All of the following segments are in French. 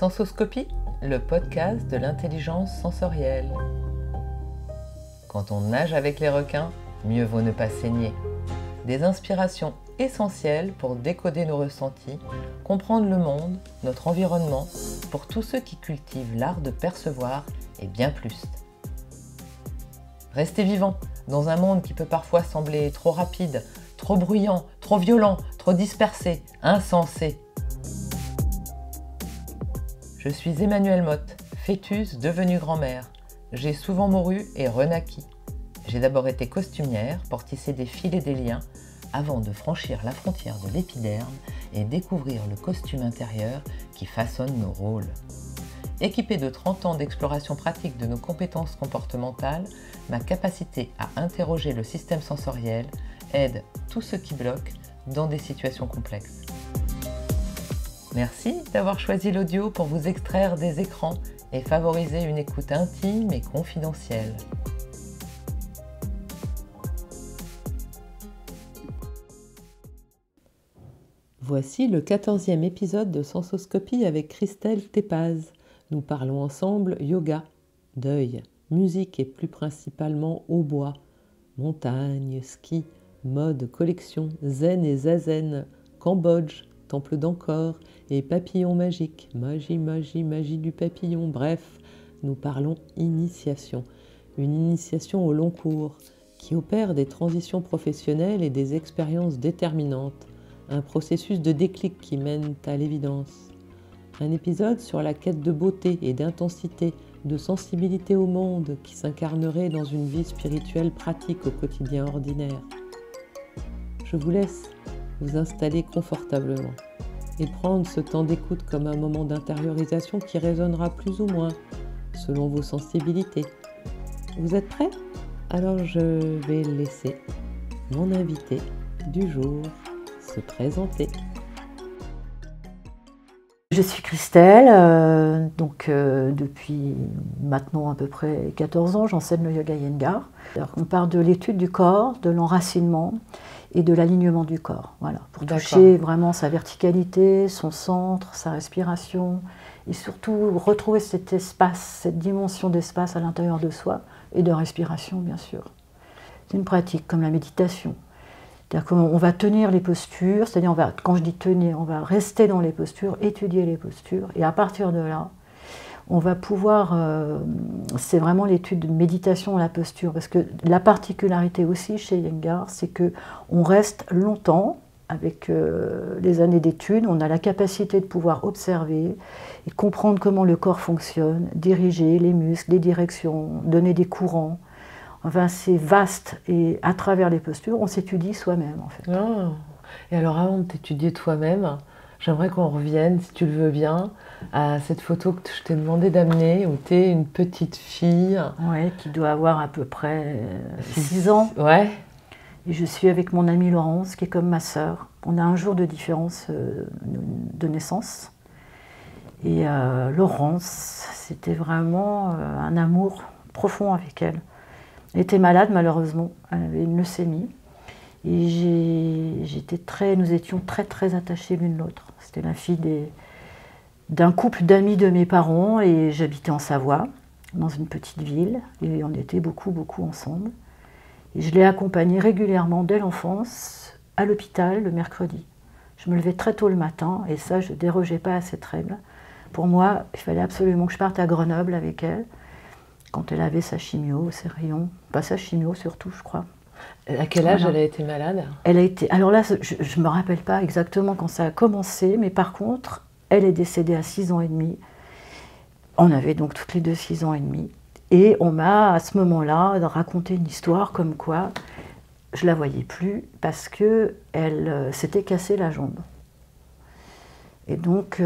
Sensoscopie, le podcast de l'intelligence sensorielle. Quand on nage avec les requins, mieux vaut ne pas saigner. Des inspirations essentielles pour décoder nos ressentis, comprendre le monde, notre environnement, pour tous ceux qui cultivent l'art de percevoir et bien plus. Restez vivants dans un monde qui peut parfois sembler trop rapide, trop bruyant, trop violent, trop dispersé, insensé. Je suis Emmanuelle Motte, fœtus devenue grand-mère. J'ai souvent mouru et renaquis. J'ai d'abord été costumière pour tisser des fils et des liens avant de franchir la frontière de l'épiderme et découvrir le costume intérieur qui façonne nos rôles. Équipée de 30 ans d'exploration pratique de nos compétences comportementales, ma capacité à interroger le système sensoriel aide tous ceux qui bloquent dans des situations complexes. Merci d'avoir choisi l'audio pour vous extraire des écrans et favoriser une écoute intime et confidentielle. Voici le 14e épisode de Sensoscopie avec Christelle Tépaz. Nous parlons ensemble yoga, deuil, musique et plus principalement hautbois, montagne, ski, mode, collection, zen et zazen, Cambodge, temple d'Angkor et papillon magique, magie, magie, magie du papillon. Bref, nous parlons initiation, une initiation au long cours qui opère des transitions professionnelles et des expériences déterminantes, un processus de déclic qui mène à l'évidence. Un épisode sur la quête de beauté et d'intensité, de sensibilité au monde qui s'incarnerait dans une vie spirituelle pratique au quotidien ordinaire. Je vous laisse vous installer confortablement et prendre ce temps d'écoute comme un moment d'intériorisation qui résonnera plus ou moins selon vos sensibilités. Vous êtes prêts? Alors je vais laisser mon invité du jour se présenter. Je suis Christelle, depuis maintenant à peu près 14 ans, j'enseigne le yoga Iyengar. On parle de l'étude du corps, de l'enracinement et de l'alignement du corps, voilà, pour toucher vraiment sa verticalité, son centre, sa respiration, et surtout retrouver cet espace, cette dimension d'espace à l'intérieur de soi, et de respiration bien sûr. C'est une pratique comme la méditation. C'est-à-dire qu'on va tenir les postures, c'est-à-dire quand je dis tenir, on va rester dans les postures, étudier les postures, et à partir de là, on va pouvoir, c'est vraiment l'étude de méditation à la posture, parce que la particularité aussi chez Iyengar, c'est qu'on reste longtemps, avec les années d'études, on a la capacité de pouvoir observer et comprendre comment le corps fonctionne, diriger les muscles, les directions, donner des courants. Enfin, c'est vaste et à travers les postures, on s'étudie soi-même en fait. Oh. Et alors avant de t'étudier toi-même, j'aimerais qu'on revienne, si tu le veux bien, à cette photo que je t'ai demandé d'amener, où tu es une petite fille. Oui, qui doit avoir à peu près 6 ans. Ouais. Et je suis avec mon amie Laurence, qui est comme ma sœur. On a un jour de différence de naissance. Et Laurence, c'était vraiment un amour profond avec elle. Elle était malade malheureusement, elle avait une leucémie. Et nous étions très très attachés l'une l'autre. C'était la fille d'un couple d'amis de mes parents et j'habitais en Savoie, dans une petite ville. Et on était beaucoup beaucoup ensemble. Et je l'ai accompagnée régulièrement dès l'enfance à l'hôpital le mercredi. Je me levais très tôt le matin et ça je ne dérogeais pas à cette règle. Pour moi, il fallait absolument que je parte à Grenoble avec elle. Quand elle avait sa chimio, ses rayons, pas sa chimio surtout, je crois. À quel âge elle a été malade? Elle a été. Alors là, je ne me rappelle pas exactement quand ça a commencé, mais par contre, elle est décédée à 6 ans et demi. On avait donc toutes les deux 6 ans et demi. Et on m'a, à ce moment-là, raconté une histoire comme quoi je ne la voyais plus parce qu'elle s'était cassée la jambe. Et donc,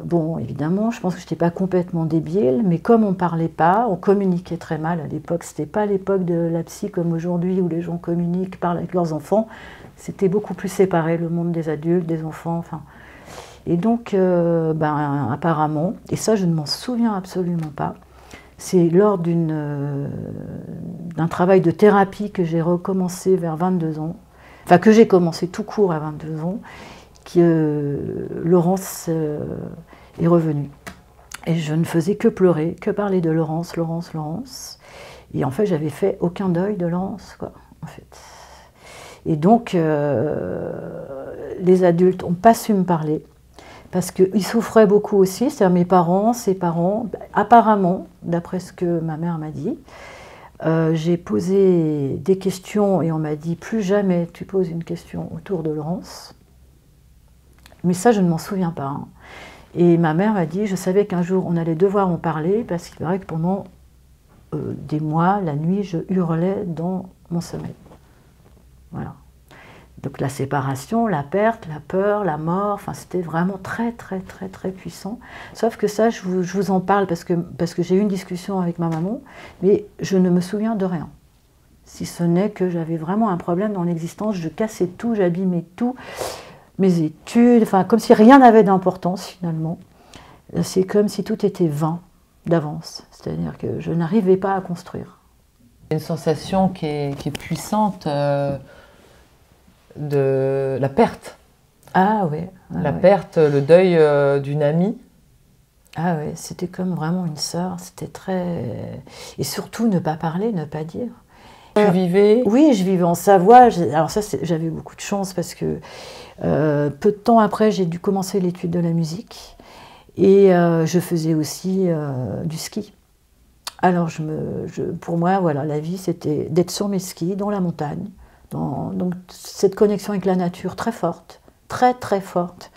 bon, évidemment, je pense que je n'étais pas complètement débile, mais comme on ne parlait pas, on communiquait très mal à l'époque. Ce n'était pas l'époque de la psy comme aujourd'hui où les gens communiquent, parlent avec leurs enfants. C'était beaucoup plus séparé, le monde des adultes, des enfants, enfin. Et donc, apparemment, et ça je ne m'en souviens absolument pas, c'est lors d'un travail de thérapie que j'ai recommencé vers 22 ans, enfin que j'ai commencé tout court à 22 ans, Laurence est revenu. Et je ne faisais que pleurer, que parler de Laurence, Laurence, Laurence. Et en fait, j'avais fait aucun deuil de Laurence, quoi, en fait. Et donc, les adultes n'ont pas su me parler, parce qu'ils souffraient beaucoup aussi, c'est-à-dire mes parents, ses parents, apparemment, d'après ce que ma mère m'a dit. J'ai posé des questions et on m'a dit plus jamais tu poses une question autour de Laurence. Mais ça, je ne m'en souviens pas. Hein. Et ma mère m'a dit, je savais qu'un jour on allait devoir en parler parce qu'il paraît que pendant des mois, la nuit, je hurlais dans mon sommeil. Voilà. Donc la séparation, la perte, la peur, la mort, enfin c'était vraiment très très très très puissant. Sauf que ça, je vous en parle parce que j'ai eu une discussion avec ma maman, mais je ne me souviens de rien. Si ce n'est que j'avais vraiment un problème dans l'existence, je cassais tout, j'abîmais tout, mes études, enfin comme si rien n'avait d'importance finalement. C'est comme si tout était vain d'avance, c'est-à-dire que je n'arrivais pas à construire. Une sensation qui est puissante de la perte. Ah oui. La perte, le deuil d'une amie. Ah oui, c'était comme vraiment une sœur, c'était très... Et surtout ne pas parler, ne pas dire. Tu vivais? Oui, je vivais en Savoie. Alors ça, j'avais beaucoup de chance parce que peu de temps après, j'ai dû commencer l'étude de la musique. Et je faisais aussi du ski. Alors pour moi, voilà, la vie, c'était d'être sur mes skis, dans la montagne. Donc cette connexion avec la nature très forte, très très forte.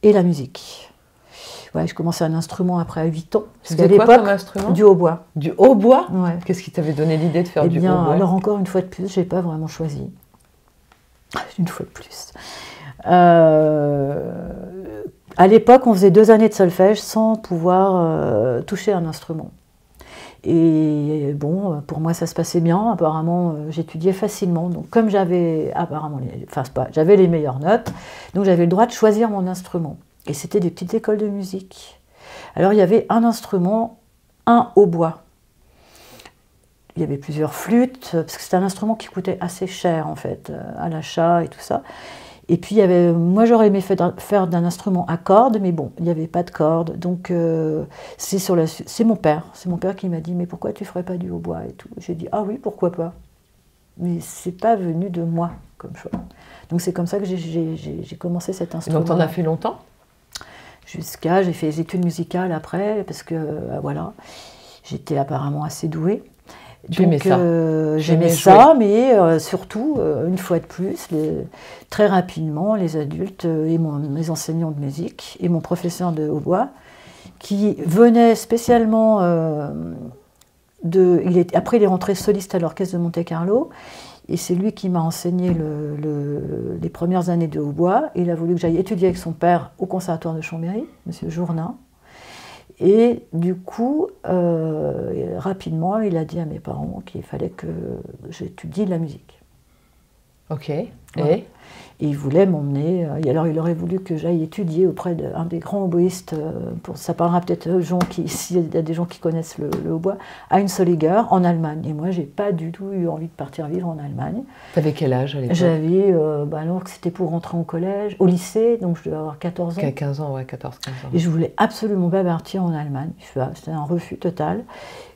Et la musique. Ouais, je commençais un instrument après à 8 ans. Tu faisais quoi comme instrument? Du hautbois. Du hautbois? Ouais. Qu'est-ce qui t'avait donné l'idée de faire du hautbois? Alors encore une fois de plus, je n'ai pas vraiment choisi. Une fois de plus. À l'époque, on faisait 2 années de solfège sans pouvoir toucher un instrument. Et bon, pour moi, ça se passait bien. Apparemment, j'étudiais facilement. Donc, comme j'avais j'avais les meilleures notes, donc j'avais le droit de choisir mon instrument. Et c'était des petites écoles de musique. Alors, il y avait un instrument, un hautbois. Il y avait plusieurs flûtes, parce que c'était un instrument qui coûtait assez cher, en fait, à l'achat et tout ça. Et puis, moi, j'aurais aimé faire d'un instrument à cordes, mais bon, il n'y avait pas de cordes. Donc, c'est mon père qui m'a dit, mais pourquoi tu ne ferais pas du hautbois et tout. J'ai dit, ah oui, pourquoi pas. Mais ce n'est pas venu de moi comme choix. Donc, c'est comme ça que j'ai commencé cet instrument. Et donc, tu en as fait longtemps? J'ai fait les études musicales après, parce que, voilà, j'étais apparemment assez douée. Tu aimais ça? J'aimais ça, mais surtout, une fois de plus, très rapidement, les adultes et mes enseignants de musique et mon professeur de hautbois, qui venait spécialement après il est rentré soliste à l'orchestre de Monte-Carlo, et c'est lui qui m'a enseigné les premières années de hautbois. Il a voulu que j'aille étudier avec son père au conservatoire de Chambéry, M. Jourdain. Et du coup, rapidement, il a dit à mes parents qu'il fallait que j'étudie la musique. Ok. Voilà. Et il voulait m'emmener. Alors, il aurait voulu que j'aille étudier auprès d'un des grands hautboistes. Ça parlera peut-être aux gens s'il y a des gens qui connaissent le hautbois, à Inseliger, en Allemagne. Et moi, j'ai pas du tout eu envie de partir vivre en Allemagne. Tu avais quel âge à l'époque? J'avais, alors que c'était pour rentrer au collège, au lycée, donc je devais avoir 14 ans. 15 ans, ouais, 14-15 ans. Et je voulais absolument pas partir en Allemagne. C'était un refus total.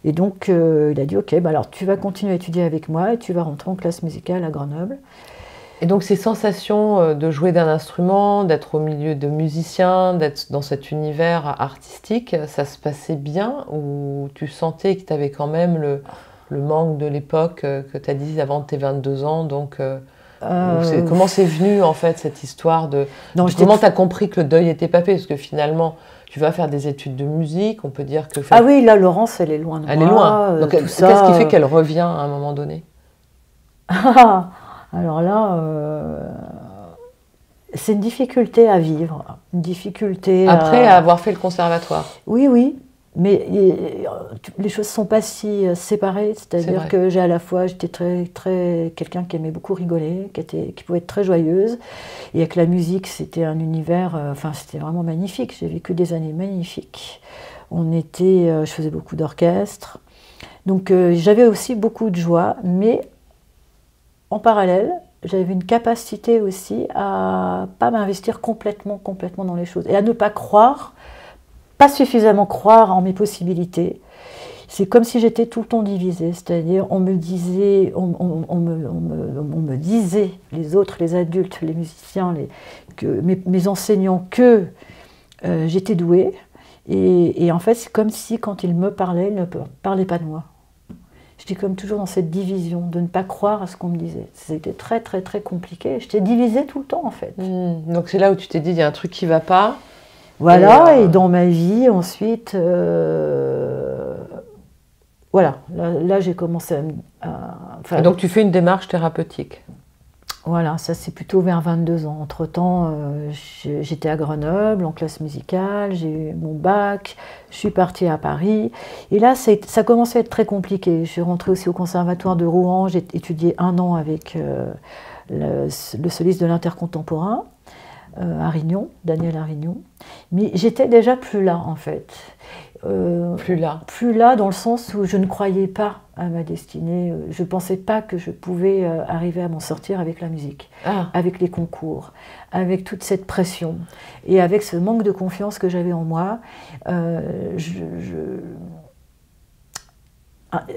Et donc, il a dit, ok, alors tu vas continuer à étudier avec moi et tu vas rentrer en classe musicale à Grenoble. Et donc ces sensations de jouer d'un instrument, d'être au milieu de musiciens, d'être dans cet univers artistique, ça se passait bien ou tu sentais que tu avais quand même le manque de l'époque que tu as dit avant tes 22 ans, donc comment c'est venu en fait cette histoire comment tu as compris que le deuil était pas fait? Parce que finalement, tu vas faire des études de musique, on peut dire que... Ah oui, là Laurence, elle est loin de moi. Elle est loin. Donc qu'est-ce qui fait qu'elle revient à un moment donné? Alors là, c'est une difficulté à vivre, une difficulté Après avoir fait le conservatoire. Oui, oui, mais les choses ne sont pas si séparées, c'est-à-dire que j'étais très quelqu'un qui aimait beaucoup rigoler, qui pouvait être très joyeuse, et avec la musique, c'était un univers, c'était vraiment magnifique, j'ai vécu des années magnifiques. Je faisais beaucoup d'orchestre, donc j'avais aussi beaucoup de joie, mais en parallèle, j'avais une capacité aussi à ne pas m'investir complètement dans les choses et à ne pas croire pas suffisamment croire en mes possibilités. C'est comme si j'étais tout le temps divisée, c'est-à-dire on me disait, les autres, les adultes, les musiciens, mes enseignants, que j'étais douée. Et en fait, c'est comme si quand ils me parlaient, ils ne parlaient pas de moi. J'étais comme toujours dans cette division, de ne pas croire à ce qu'on me disait. C'était très, très, très compliqué. J'étais divisée tout le temps, en fait. Donc c'est là où tu t'es dit, il y a un truc qui ne va pas. Voilà, et dans ma vie, ensuite, voilà, là j'ai commencé à donc tu fais une démarche thérapeutique. Voilà, ça c'est plutôt vers 22 ans. Entre-temps, j'étais à Grenoble en classe musicale, j'ai eu mon bac, je suis partie à Paris. Et là, ça commençait à être très compliqué. Je suis rentrée aussi au conservatoire de Rouen, j'ai étudié 1 an avec le soliste de l'Intercontemporain, Arignon, Daniel Arignon. Mais j'étais déjà plus là, en fait. Plus là. Plus là dans le sens où je ne croyais pas à ma destinée. Je ne pensais pas que je pouvais arriver à m'en sortir avec la musique, avec les concours, avec toute cette pression et avec ce manque de confiance que j'avais en moi.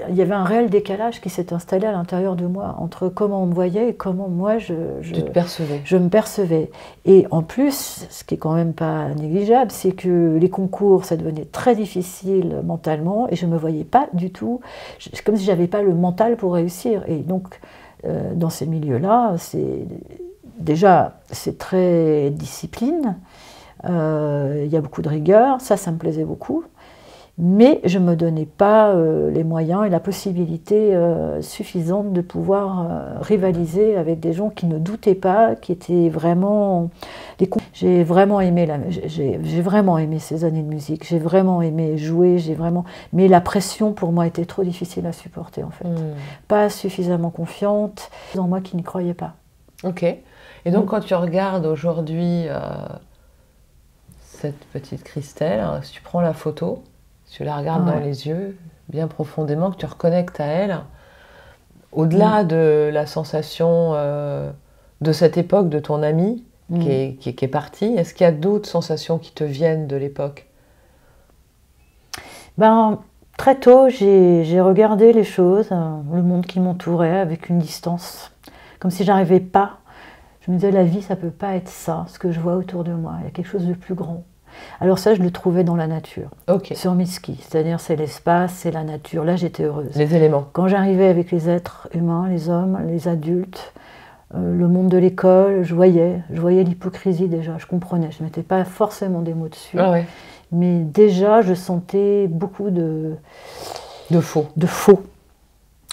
Il y avait un réel décalage qui s'est installé à l'intérieur de moi entre comment on me voyait et comment moi je me percevais. Et en plus, ce qui est quand même pas négligeable, c'est que les concours, ça devenait très difficile mentalement et je me voyais pas du tout, comme si j'avais pas le mental pour réussir. Et donc, dans ces milieux-là, c'est très discipline, il y a beaucoup de rigueur, ça me plaisait beaucoup. Mais je ne me donnais pas les moyens et la possibilité suffisante de pouvoir rivaliser avec des gens qui ne doutaient pas, qui étaient vraiment... J'ai vraiment aimé ces années de musique, j'ai vraiment aimé jouer, mais la pression pour moi était trop difficile à supporter en fait. Pas suffisamment confiante, en moi qui n'y croyais pas. Ok. Et donc quand tu regardes aujourd'hui cette petite Christelle, si tu prends la photo, tu la regardes dans les yeux, bien profondément, que tu reconnectes à elle, au-delà de la sensation de cette époque, de ton ami qui est parti, est-ce qu'il y a d'autres sensations qui te viennent de l'époque? Très tôt, j'ai regardé les choses, le monde qui m'entourait avec une distance, comme si j'arrivais pas. Je me disais, la vie, ça peut pas être ça, ce que je vois autour de moi, il y a quelque chose de plus grand. Alors ça, je le trouvais dans la nature, sur mes skis. C'est-à-dire, c'est l'espace, c'est la nature. Là, j'étais heureuse. Les éléments. Quand j'arrivais avec les êtres humains, les hommes, les adultes, le monde de l'école, je voyais l'hypocrisie déjà, je comprenais. Je ne mettais pas forcément des mots dessus. Mais déjà, je sentais beaucoup de faux.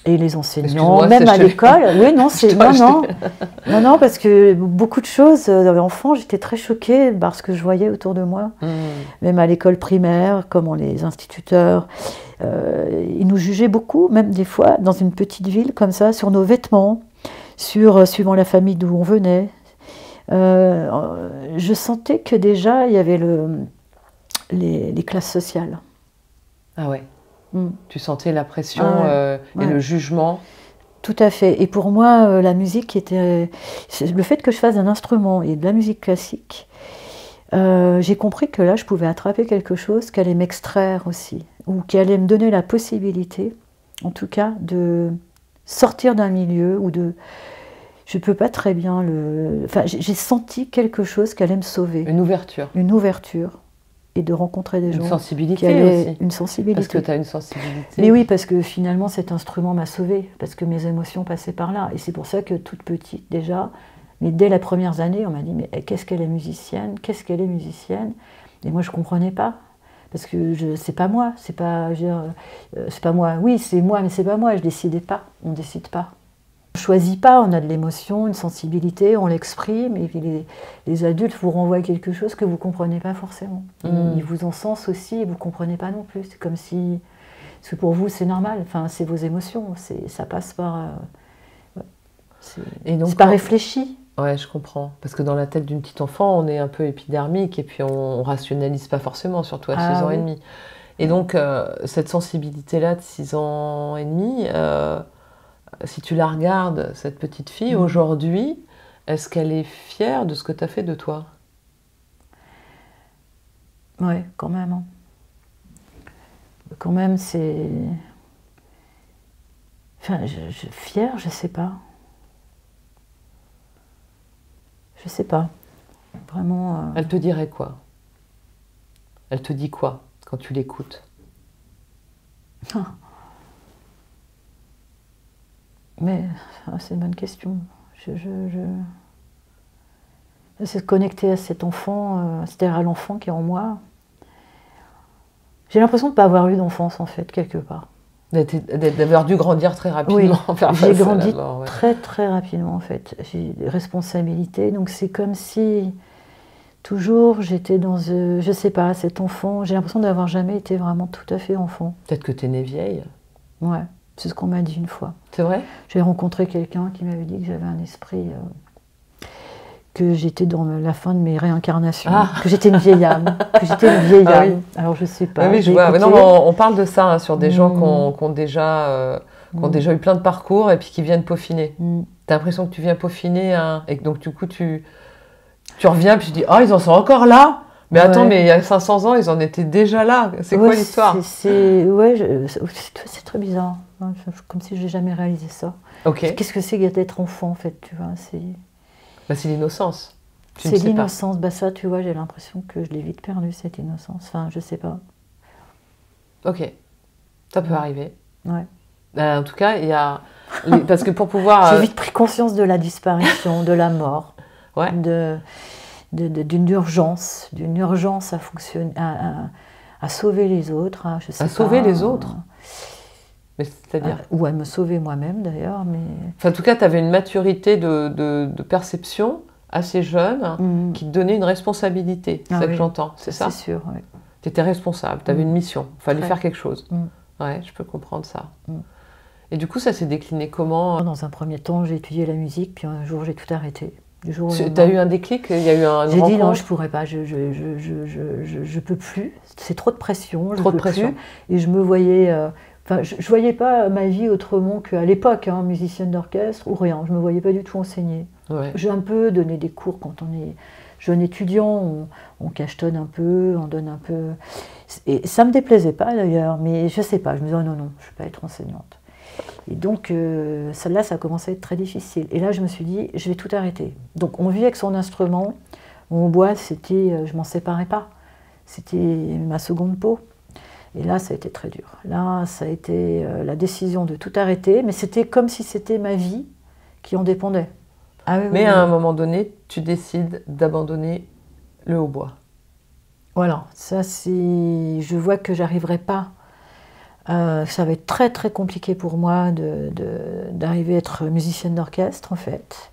Et les enseignants, même à l'école, non, parce que beaucoup de choses, enfant, j'étais très choquée par ce que je voyais autour de moi, même à l'école primaire, comment les instituteurs, ils nous jugeaient beaucoup, même des fois, dans une petite ville comme ça, sur nos vêtements, suivant la famille d'où on venait. Je sentais que déjà, il y avait les classes sociales. Ah ouais. Tu sentais la pression et le jugement. Tout à fait. Et pour moi, la musique était... Le fait que je fasse un instrument et de la musique classique, j'ai compris que là, je pouvais attraper quelque chose qui allait m'extraire aussi, ou qui allait me donner la possibilité, en tout cas, de sortir d'un milieu ou de... Je ne peux pas très bien le... Enfin, j'ai senti quelque chose qui allait me sauver. Une ouverture. Une ouverture. Et de rencontrer des gens. Une sensibilité aussi. Une sensibilité. Parce que tu as une sensibilité. Mais oui, parce que finalement cet instrument m'a sauvée, parce que mes émotions passaient par là. Et c'est pour ça que toute petite déjà, mais dès les premières années, on m'a dit mais qu'est-ce qu'elle est musicienne? Qu'est-ce qu'elle est musicienne? Et moi je ne comprenais pas. Parce que c'est pas moi, c'est pas moi. Oui, c'est moi, mais c'est pas moi, je décidais pas, on ne décide pas. On ne choisit pas, on a de l'émotion, une sensibilité, on l'exprime, et puis les adultes vous renvoient quelque chose que vous ne comprenez pas forcément. Ils vous encensent aussi et vous ne comprenez pas non plus. C'est comme si... Parce que pour vous, c'est normal, enfin, c'est vos émotions, ça passe par... c'est pas réfléchi. Ouais, je comprends. Parce que dans la tête d'une petite enfant, on est un peu épidermique et puis on ne rationalise pas forcément, surtout à 6 ans et demi. Et donc, cette sensibilité-là de 6 ans et demi... si tu la regardes, cette petite fille, aujourd'hui, est-ce qu'elle est fière de ce que tu as fait de toi? Oui, quand même. quand même, c'est... Enfin, fière, je sais pas. Je sais pas. Vraiment... Elle te dirait quoi? Elle te dit quoi quand tu l'écoutes? Mais c'est une bonne question. C'est de connecter à cet enfant, c'est-à-dire à l'enfant qui est en moi. J'ai l'impression de ne pas avoir eu d'enfance, en fait, quelque part. D'avoir dû grandir très rapidement. Oui, j'ai grandi très très rapidement, en fait. J'ai des responsabilités, donc c'est comme si toujours j'étais dans, je sais pas, cet enfant. J'ai l'impression d'avoir jamais été vraiment tout à fait enfant. Peut-être que tu es née vieille. Ouais, c'est ce qu'on m'a dit une fois. C'est vrai? J'ai rencontré quelqu'un qui m'avait dit que j'avais un esprit... que j'étais dans la fin de mes réincarnations, que j'étais une vieille âme, Oui. Alors je sais pas. Oui, je vois. Mais non, on parle de ça, hein, sur des gens qui ont déjà eu plein de parcours et puis qui viennent peaufiner. T'as l'impression que tu viens peaufiner, et que donc du coup tu reviens puis tu dis, ils en sont encore là? Mais attends, mais il y a 500 ans, ils en étaient déjà là. C'est quoi l'histoire? C'est très bizarre. Comme si j'ai jamais réalisé ça. Okay. Qu'est-ce que c'est d'être enfant, en fait, tu vois, c'est l'innocence. C'est l'innocence. Bah ça, tu vois, j'ai l'impression que je l'ai vite perdu, cette innocence. Enfin, je sais pas. Ok. Ça peut arriver. Ouais. En tout cas, il y a... Parce que pour pouvoir... J'ai vite pris conscience de la disparition, de la mort, ouais. d'une urgence à fonctionner, à sauver les autres. À sauver les autres. Mais c'est-à-dire ou à me sauver moi-même d'ailleurs. Mais... Enfin, en tout cas, tu avais une maturité de perception assez jeune qui te donnait une responsabilité. C'est ça que j'entends, c'est ça? C'est sûr, oui. Tu étais responsable, tu avais une mission, il fallait faire quelque chose. Ouais, je peux comprendre ça. Et du coup, ça s'est décliné comment? Dans un premier temps, j'ai étudié la musique, puis un jour, j'ai tout arrêté. Tu as eu un déclic? Il y a eu un J'ai dit non, je pourrais pas, je peux plus. C'est trop de pression, trop de pression. Plus. Et je me voyais... Enfin, je ne voyais pas ma vie autrement qu'à l'époque, musicienne d'orchestre ou rien. Je ne me voyais pas du tout enseigner. Ouais. J'ai un peu donné des cours quand on est jeune étudiant, on cachetonne un peu, on donne un peu... Et ça ne me déplaisait pas d'ailleurs, mais je ne sais pas, je me disais non, je ne vais pas être enseignante. Et donc, celle-là, ça a commencé à être très difficile. Et là, je me suis dit, je vais tout arrêter. Donc, on vit avec son instrument, mon bois, c'était, je ne m'en séparais pas. C'était ma seconde peau. Et là, ça a été très dur. Là, ça a été la décision de tout arrêter, mais c'était comme si c'était ma vie qui en dépendait. Mais à un moment donné, tu décides d'abandonner le hautbois. Voilà, ça c'est... Je vois que j'arriverai pas. Ça va être très très compliqué pour moi d'arriver à être musicienne d'orchestre, en fait.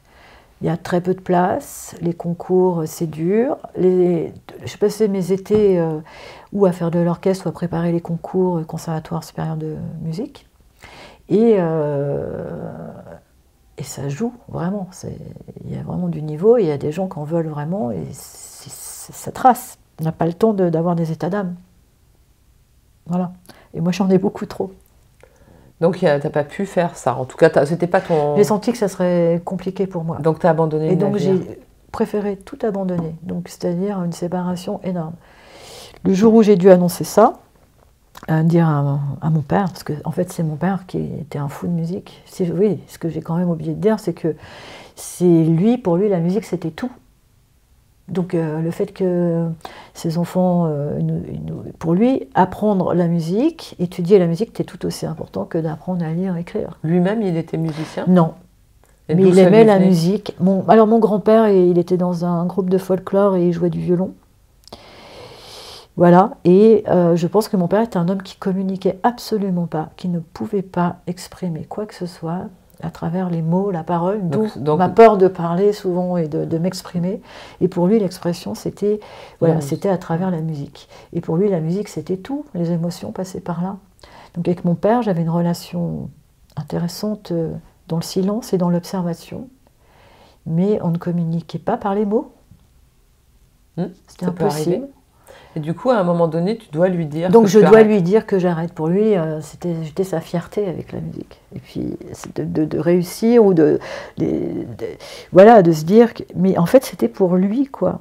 Il y a très peu de place, les concours c'est dur. Je passais mes étés ou à faire de l'orchestre ou à préparer les concours au Conservatoire supérieur de musique. Et ça joue vraiment, il y a vraiment du niveau, il y a des gens qui en veulent vraiment et ça trace. On n'a pas le temps d'avoir des états d'âme. Voilà. Et moi j'en ai beaucoup trop. Donc tu n'as pas pu faire ça, en tout cas c'était pas ton... J'ai senti que ça serait compliqué pour moi. Donc tu as abandonné le navire. Et donc j'ai préféré tout abandonner, donc c'est-à-dire une séparation énorme. Le jour où j'ai dû annoncer ça, dire à mon père, parce que en fait c'est mon père qui était un fou de musique. Oui, ce que j'ai quand même oublié de dire, c'est que pour lui la musique c'était tout. Donc le fait que ses enfants, pour lui, apprendre la musique, étudier la musique, c'était tout aussi important que d'apprendre à lire et écrire. Lui-même, il était musicien? Non, mais il aimait la musique. Alors mon grand-père, il était dans un groupe de folklore et il jouait du violon. Voilà, et je pense que mon père était un homme qui communiquait absolument pas, qui ne pouvait pas exprimer quoi que ce soit à travers les mots, la parole, d'où ma peur de parler souvent et de m'exprimer. Et pour lui, l'expression, c'était à travers la musique. Et pour lui, la musique, c'était tout, les émotions passaient par là. Donc avec mon père, j'avais une relation intéressante dans le silence et dans l'observation, mais on ne communiquait pas par les mots. C'était impossible. Et du coup, à un moment donné, tu dois lui dire... Donc je dois lui dire que j'arrête. Pour lui, j'étais sa fierté avec la musique. Et puis, de réussir ou voilà, de se dire... Mais en fait, c'était pour lui, quoi.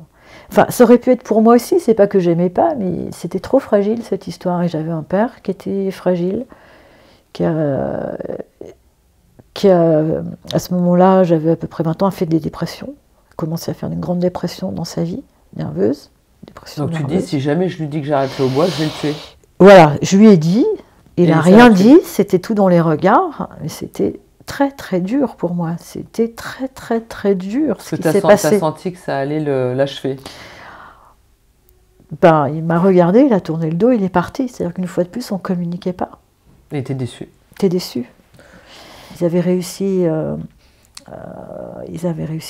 Enfin, ça aurait pu être pour moi aussi, c'est pas que j'aimais pas, mais c'était trop fragile cette histoire. Et j'avais un père qui était fragile, qui a, à ce moment-là, j'avais à peu près 20 ans, a fait des dépressions. Il a commencé à faire une grande dépression dans sa vie, nerveuse. Donc tu dis, si jamais je lui dis que j'arrête le bois, je vais le tuer. Voilà, je lui ai dit, il n'a rien tué. dit, c'était tout dans les regards, mais c'était très très dur pour moi. C'était très très très dur ce qui s'est passé. Tu as senti que ça allait l'achever? Ben, il m'a regardé, il a tourné le dos, il est parti. C'est-à-dire qu'une fois de plus, on ne communiquait pas. Et t'es déçu? T'es déçu. Ils avaient réussi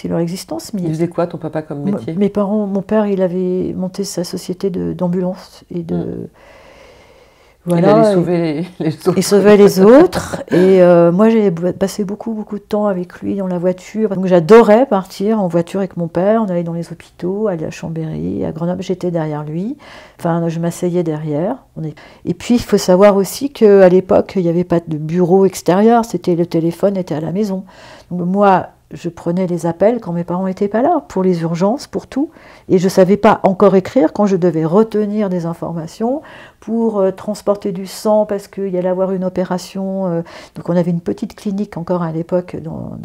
leur existence. Mais ils faisaient quoi, ton papa, comme métier? Mes parents, mon père, il avait monté sa société d'ambulance et de... Voilà, il allait sauver les autres. Il sauvait les autres. Et moi, j'ai passé beaucoup de temps avec lui dans la voiture. Donc j'adorais partir en voiture avec mon père. On allait dans les hôpitaux, aller à Chambéry, à Grenoble. J'étais derrière lui. Enfin, je m'asseyais derrière. Et puis, il faut savoir aussi qu'à l'époque, il n'y avait pas de bureau extérieur. Le téléphone était à la maison. Donc moi, je prenais les appels quand mes parents n'étaient pas là, pour les urgences, pour tout. Et je ne savais pas encore écrire quand je devais retenir des informations pour transporter du sang parce qu'il y allait avoir une opération. Donc on avait une petite clinique encore à l'époque dans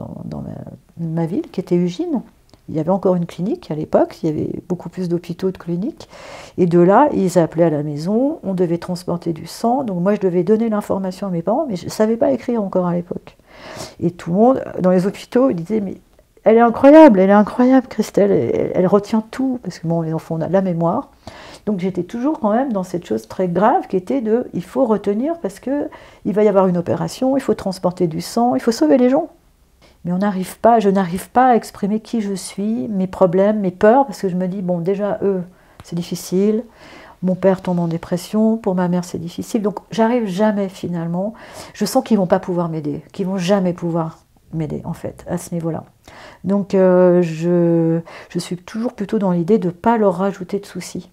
ma ville, qui était Ugine. Il y avait encore une clinique à l'époque, il y avait beaucoup plus d'hôpitaux, de cliniques. Et de là, ils appelaient à la maison, on devait transporter du sang. Donc moi, je devais donner l'information à mes parents, mais je ne savais pas écrire encore à l'époque. Et tout le monde, dans les hôpitaux, il disait, mais elle est incroyable, Christelle, elle retient tout, parce que bon, les enfants, on a de la mémoire. Donc j'étais toujours quand même dans cette chose très grave qui était il faut retenir parce qu'il va y avoir une opération, il faut transporter du sang, il faut sauver les gens. Mais je n'arrive pas à exprimer qui je suis, mes problèmes, mes peurs, parce que je me dis, bon, déjà, eux, c'est difficile. Mon père tombe en dépression, pour ma mère c'est difficile, donc j'arrive jamais finalement. Je sens qu'ils vont pas pouvoir m'aider, qu'ils vont jamais pouvoir m'aider en fait à ce niveau-là. Donc je suis toujours plutôt dans l'idée de ne pas leur rajouter de soucis.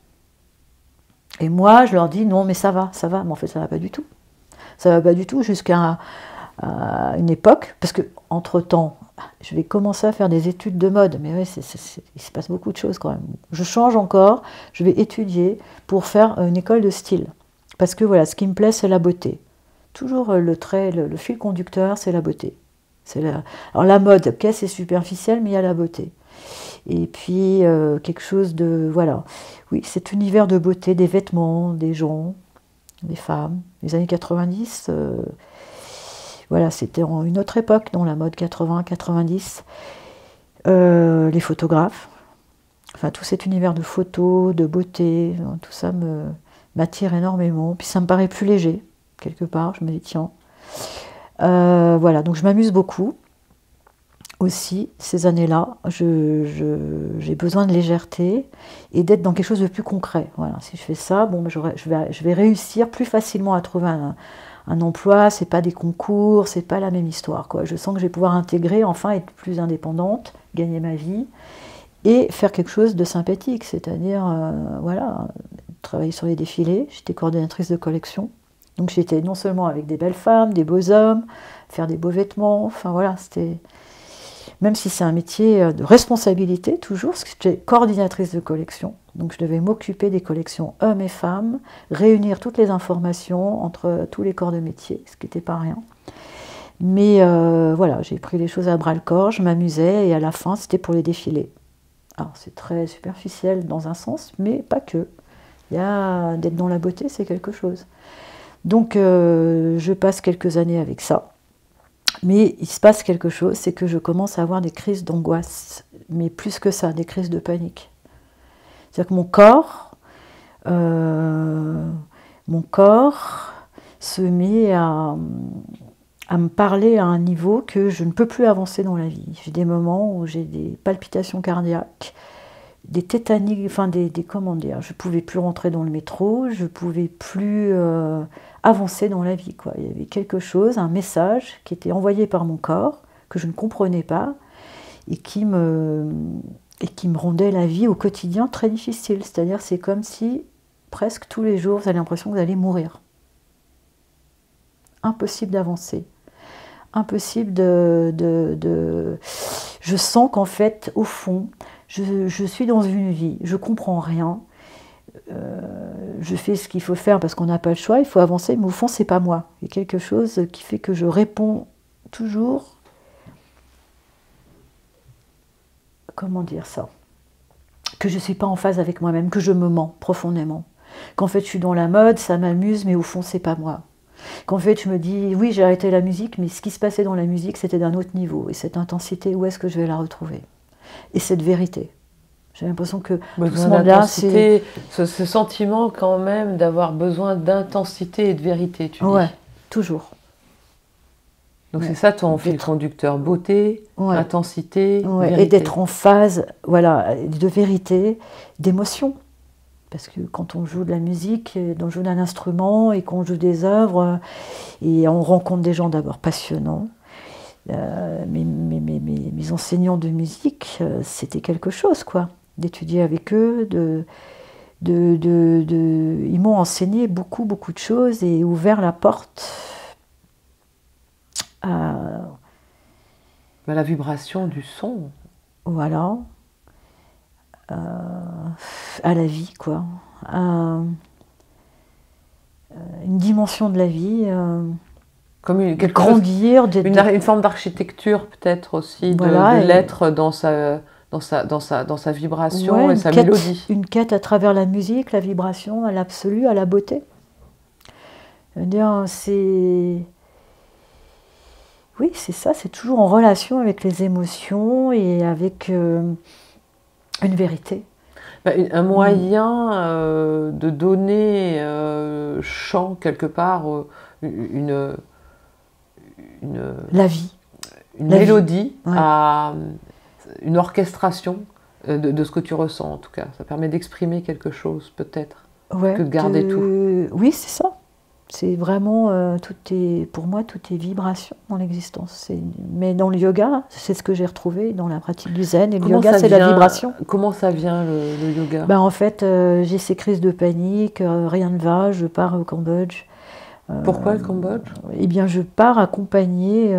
Et moi je leur dis non mais ça va, mais en fait ça va pas du tout. Ça va pas du tout jusqu'à une époque, parce que entre-temps, je vais commencer à faire des études de mode, mais oui, il se passe beaucoup de choses quand même. Je change encore, je vais étudier pour faire une école de style. Parce que voilà, ce qui me plaît, c'est la beauté. Toujours le fil conducteur, c'est la beauté. Alors la mode, ok, c'est superficiel, mais il y a la beauté. Et puis quelque chose de, voilà, oui, cet univers de beauté, des vêtements, des gens, des femmes. Les années 90... Voilà, c'était une autre époque, dans la mode 80-90. Les photographes, enfin tout cet univers de photos, de beauté, tout ça m'attire énormément. Puis ça me paraît plus léger, quelque part, je me dis tiens. Voilà, donc je m'amuse beaucoup. Aussi, ces années-là, j'ai besoin de légèreté et d'être dans quelque chose de plus concret. Voilà, si je fais ça, bon, je vais réussir plus facilement à trouver un emploi, c'est pas des concours, c'est pas la même histoire, quoi. Je sens que je vais pouvoir intégrer, enfin être plus indépendante, gagner ma vie et faire quelque chose de sympathique, c'est-à-dire voilà, travailler sur les défilés. J'étais coordonnatrice de collection, donc j'étais non seulement avec des belles femmes, des beaux hommes, faire des beaux vêtements, enfin voilà, c'était... Même si c'est un métier de responsabilité, toujours, parce que j'étais coordinatrice de collection. Donc je devais m'occuper des collections hommes et femmes, réunir toutes les informations entre tous les corps de métier, ce qui n'était pas rien. Mais voilà, j'ai pris les choses à bras-le-corps, je m'amusais, et à la fin, c'était pour les défilés. Alors c'est très superficiel dans un sens, mais pas que. D'être dans la beauté, c'est quelque chose. Donc je passe quelques années avec ça. Mais il se passe quelque chose, c'est que je commence à avoir des crises d'angoisse, mais plus que ça, des crises de panique. C'est-à-dire que mon corps se met à me parler à un niveau que je ne peux plus avancer dans la vie. J'ai des moments où j'ai des palpitations cardiaques, des tétaniques, enfin comment dire, je ne pouvais plus rentrer dans le métro, je ne pouvais plus avancer dans la vie, quoi. Il y avait quelque chose, un message qui était envoyé par mon corps, que je ne comprenais pas, et qui me rendait la vie au quotidien très difficile. C'est-à-dire, c'est comme si, presque tous les jours, vous avez l'impression que vous allez mourir. Impossible d'avancer. Impossible Je sens qu'en fait, au fond, je suis dans une vie, je comprends rien, je fais ce qu'il faut faire parce qu'on n'a pas le choix, il faut avancer, mais au fond, c'est pas moi. Il y a quelque chose qui fait que je réponds toujours, comment dire ça, que je ne suis pas en phase avec moi-même, que je me mens profondément. Qu'en fait, je suis dans la mode, ça m'amuse, mais au fond, c'est pas moi. Qu'en fait, je me dis, oui, j'ai arrêté la musique, mais ce qui se passait dans la musique, c'était d'un autre niveau. Et cette intensité, où est-ce que je vais la retrouver? Et cette vérité. J'ai l'impression que tout ce monde-là, c'est... Ce sentiment quand même d'avoir besoin d'intensité et de vérité, tu dis. Ouais, toujours. Donc c'est ça ton fil conducteur, beauté, intensité, vérité. Et d'être en phase, voilà, de vérité, d'émotion. Parce que quand on joue de la musique, on joue d'un instrument et qu'on joue des œuvres, et on rencontre des gens d'abord passionnants. Mes enseignants de musique, c'était quelque chose, quoi. D'étudier avec eux, ils m'ont enseigné beaucoup, beaucoup de choses et ouvert la porte à la vibration du son. Voilà. À la vie, quoi. À une dimension de la vie. Comme grandir. Une forme d'architecture, peut-être aussi, voilà, de l'être dans sa vibration et sa mélodie. Une quête à travers la musique, la vibration, à l'absolu, à la beauté. C'est... Oui, c'est ça, c'est toujours en relation avec les émotions et avec une vérité. Un moyen de donner chant quelque part, la vie. Une mélodie, ouais. À une orchestration de ce que tu ressens en tout cas. Ça permet d'exprimer quelque chose peut-être, ouais, que de garder tout. Oui, c'est ça. C'est vraiment, pour moi, tout est vibration dans l'existence. Mais dans le yoga, c'est ce que j'ai retrouvé dans la pratique du zen. Et le yoga, c'est la vibration. Comment ça vient, le yoga? En fait, j'ai ces crises de panique, rien ne va, je pars au Cambodge. Pourquoi le Cambodge? Eh bien, je pars accompagnée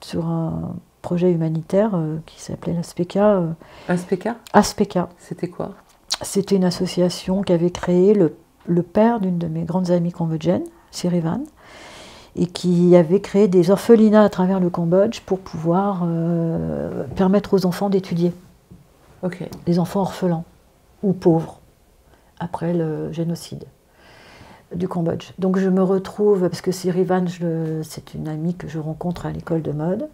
sur un projet humanitaire qui s'appelait l'Aspeka. Aspeka? Aspeka. C'était quoi? C'était une association qu'avait créée le père d'une de mes grandes amies cambodgiennes, Sirivan, et qui avait créé des orphelinats à travers le Cambodge pour pouvoir permettre aux enfants d'étudier. Okay. Les enfants orphelins ou pauvres, après le génocide du Cambodge. Donc je me retrouve, parce que Sirivan, c'est une amie que je rencontre à l'école de mode,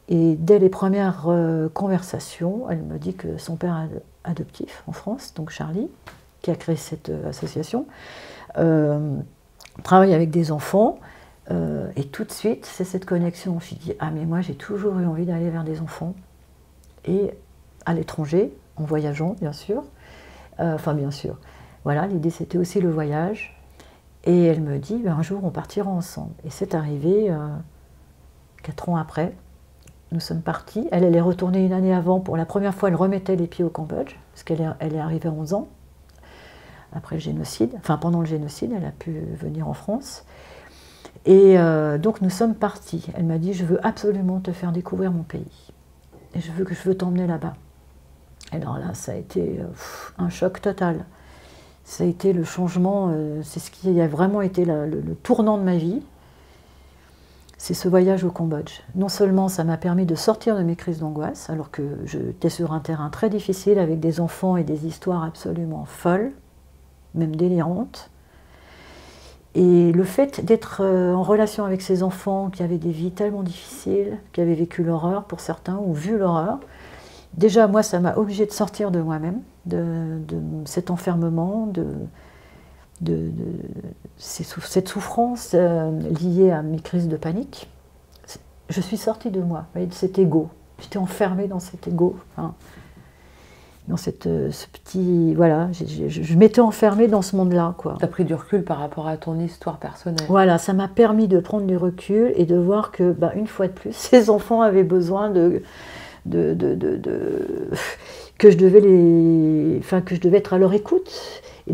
et dès les premières conversations, elle me dit que son père adoptif en France, donc Charlie, qui a créé cette association, travaille avec des enfants, et tout de suite, c'est cette connexion. Je me dis, ah mais moi j'ai toujours eu envie d'aller vers des enfants, et à l'étranger, en voyageant bien sûr, bien sûr, voilà, l'idée c'était aussi le voyage, et elle me dit, un jour on partira ensemble, et c'est arrivé 4 ans après, nous sommes partis, elle est retournée une année avant, pour la première fois elle remettait les pieds au Cambodge, parce qu'elle est arrivée à 11 ans, après le génocide, pendant le génocide, elle a pu venir en France. Et donc nous sommes partis. Elle m'a dit, je veux absolument te faire découvrir mon pays. Et je veux t'emmener là-bas. Et alors là, ça a été un choc total. Ça a été le changement, c'est ce qui a vraiment été le tournant de ma vie. C'est ce voyage au Cambodge. Non seulement ça m'a permis de sortir de mes crises d'angoisse, alors que j'étais sur un terrain très difficile avec des enfants et des histoires absolument folles, même délirante. Et le fait d'être en relation avec ces enfants qui avaient des vies tellement difficiles, qui avaient vécu l'horreur pour certains, ou vu l'horreur, déjà moi ça m'a obligée de sortir de moi-même, de cet enfermement, de cette souffrance liée à mes crises de panique. Je suis sortie de moi, de cet ego. J'étais enfermée dans cet ego. Dans ce petit... Voilà, je m'étais enfermée dans ce monde-là, quoi. Tu as pris du recul par rapport à ton histoire personnelle. Voilà, ça m'a permis de prendre du recul et de voir que, une fois de plus, ces enfants avaient besoin que je devais être à leur écoute et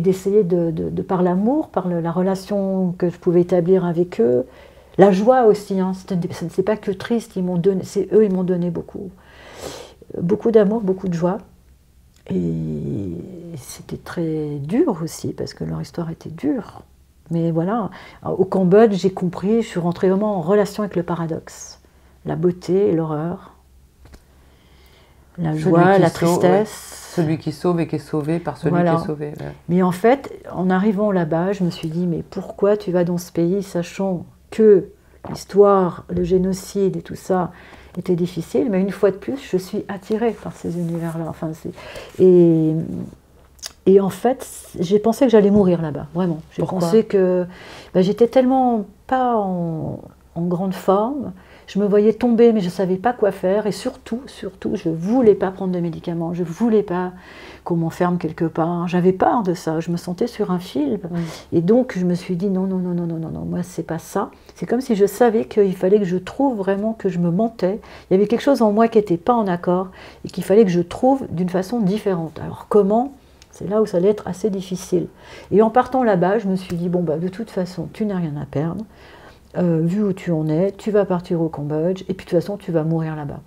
d'essayer par l'amour, par la relation que je pouvais établir avec eux, la joie aussi, hein. Ce n'est pas que triste, ils m'ont donné beaucoup. beaucoup d'amour, beaucoup de joie. Et c'était très dur aussi, parce que leur histoire était dure. Mais voilà, au Cambodge, j'ai compris, je suis rentrée vraiment en relation avec le paradoxe. La beauté et l'horreur. La joie, la tristesse. Ouais. Celui qui sauve et qui est sauvé par celui qui est sauvé. Ouais. Mais en fait, en arrivant là-bas, je me suis dit, mais pourquoi tu vas dans ce pays, sachant que l'histoire, le génocide et tout ça était difficile, mais une fois de plus, je suis attirée par ces univers-là. Enfin, et en fait, j'ai pensé que j'allais mourir là-bas, vraiment. J'ai pensé que j'étais tellement pas en grande forme, je me voyais tomber, mais je ne savais pas quoi faire. Et surtout, je ne voulais pas prendre de médicaments, je ne voulais pas qu'on m'enferme quelque part. J'avais peur de ça, je me sentais sur un fil. Et donc, je me suis dit, non, moi, c'est pas ça. C'est comme si je savais qu'il fallait que je trouve vraiment que je me mentais. Il y avait quelque chose en moi qui n'était pas en accord et qu'il fallait que je trouve d'une façon différente. Alors, comment ? C'est là où ça allait être assez difficile. Et en partant là-bas, je me suis dit, bon, de toute façon, tu n'as rien à perdre. Vu où tu en es, tu vas partir au Cambodge, et puis de toute façon, tu vas mourir là-bas.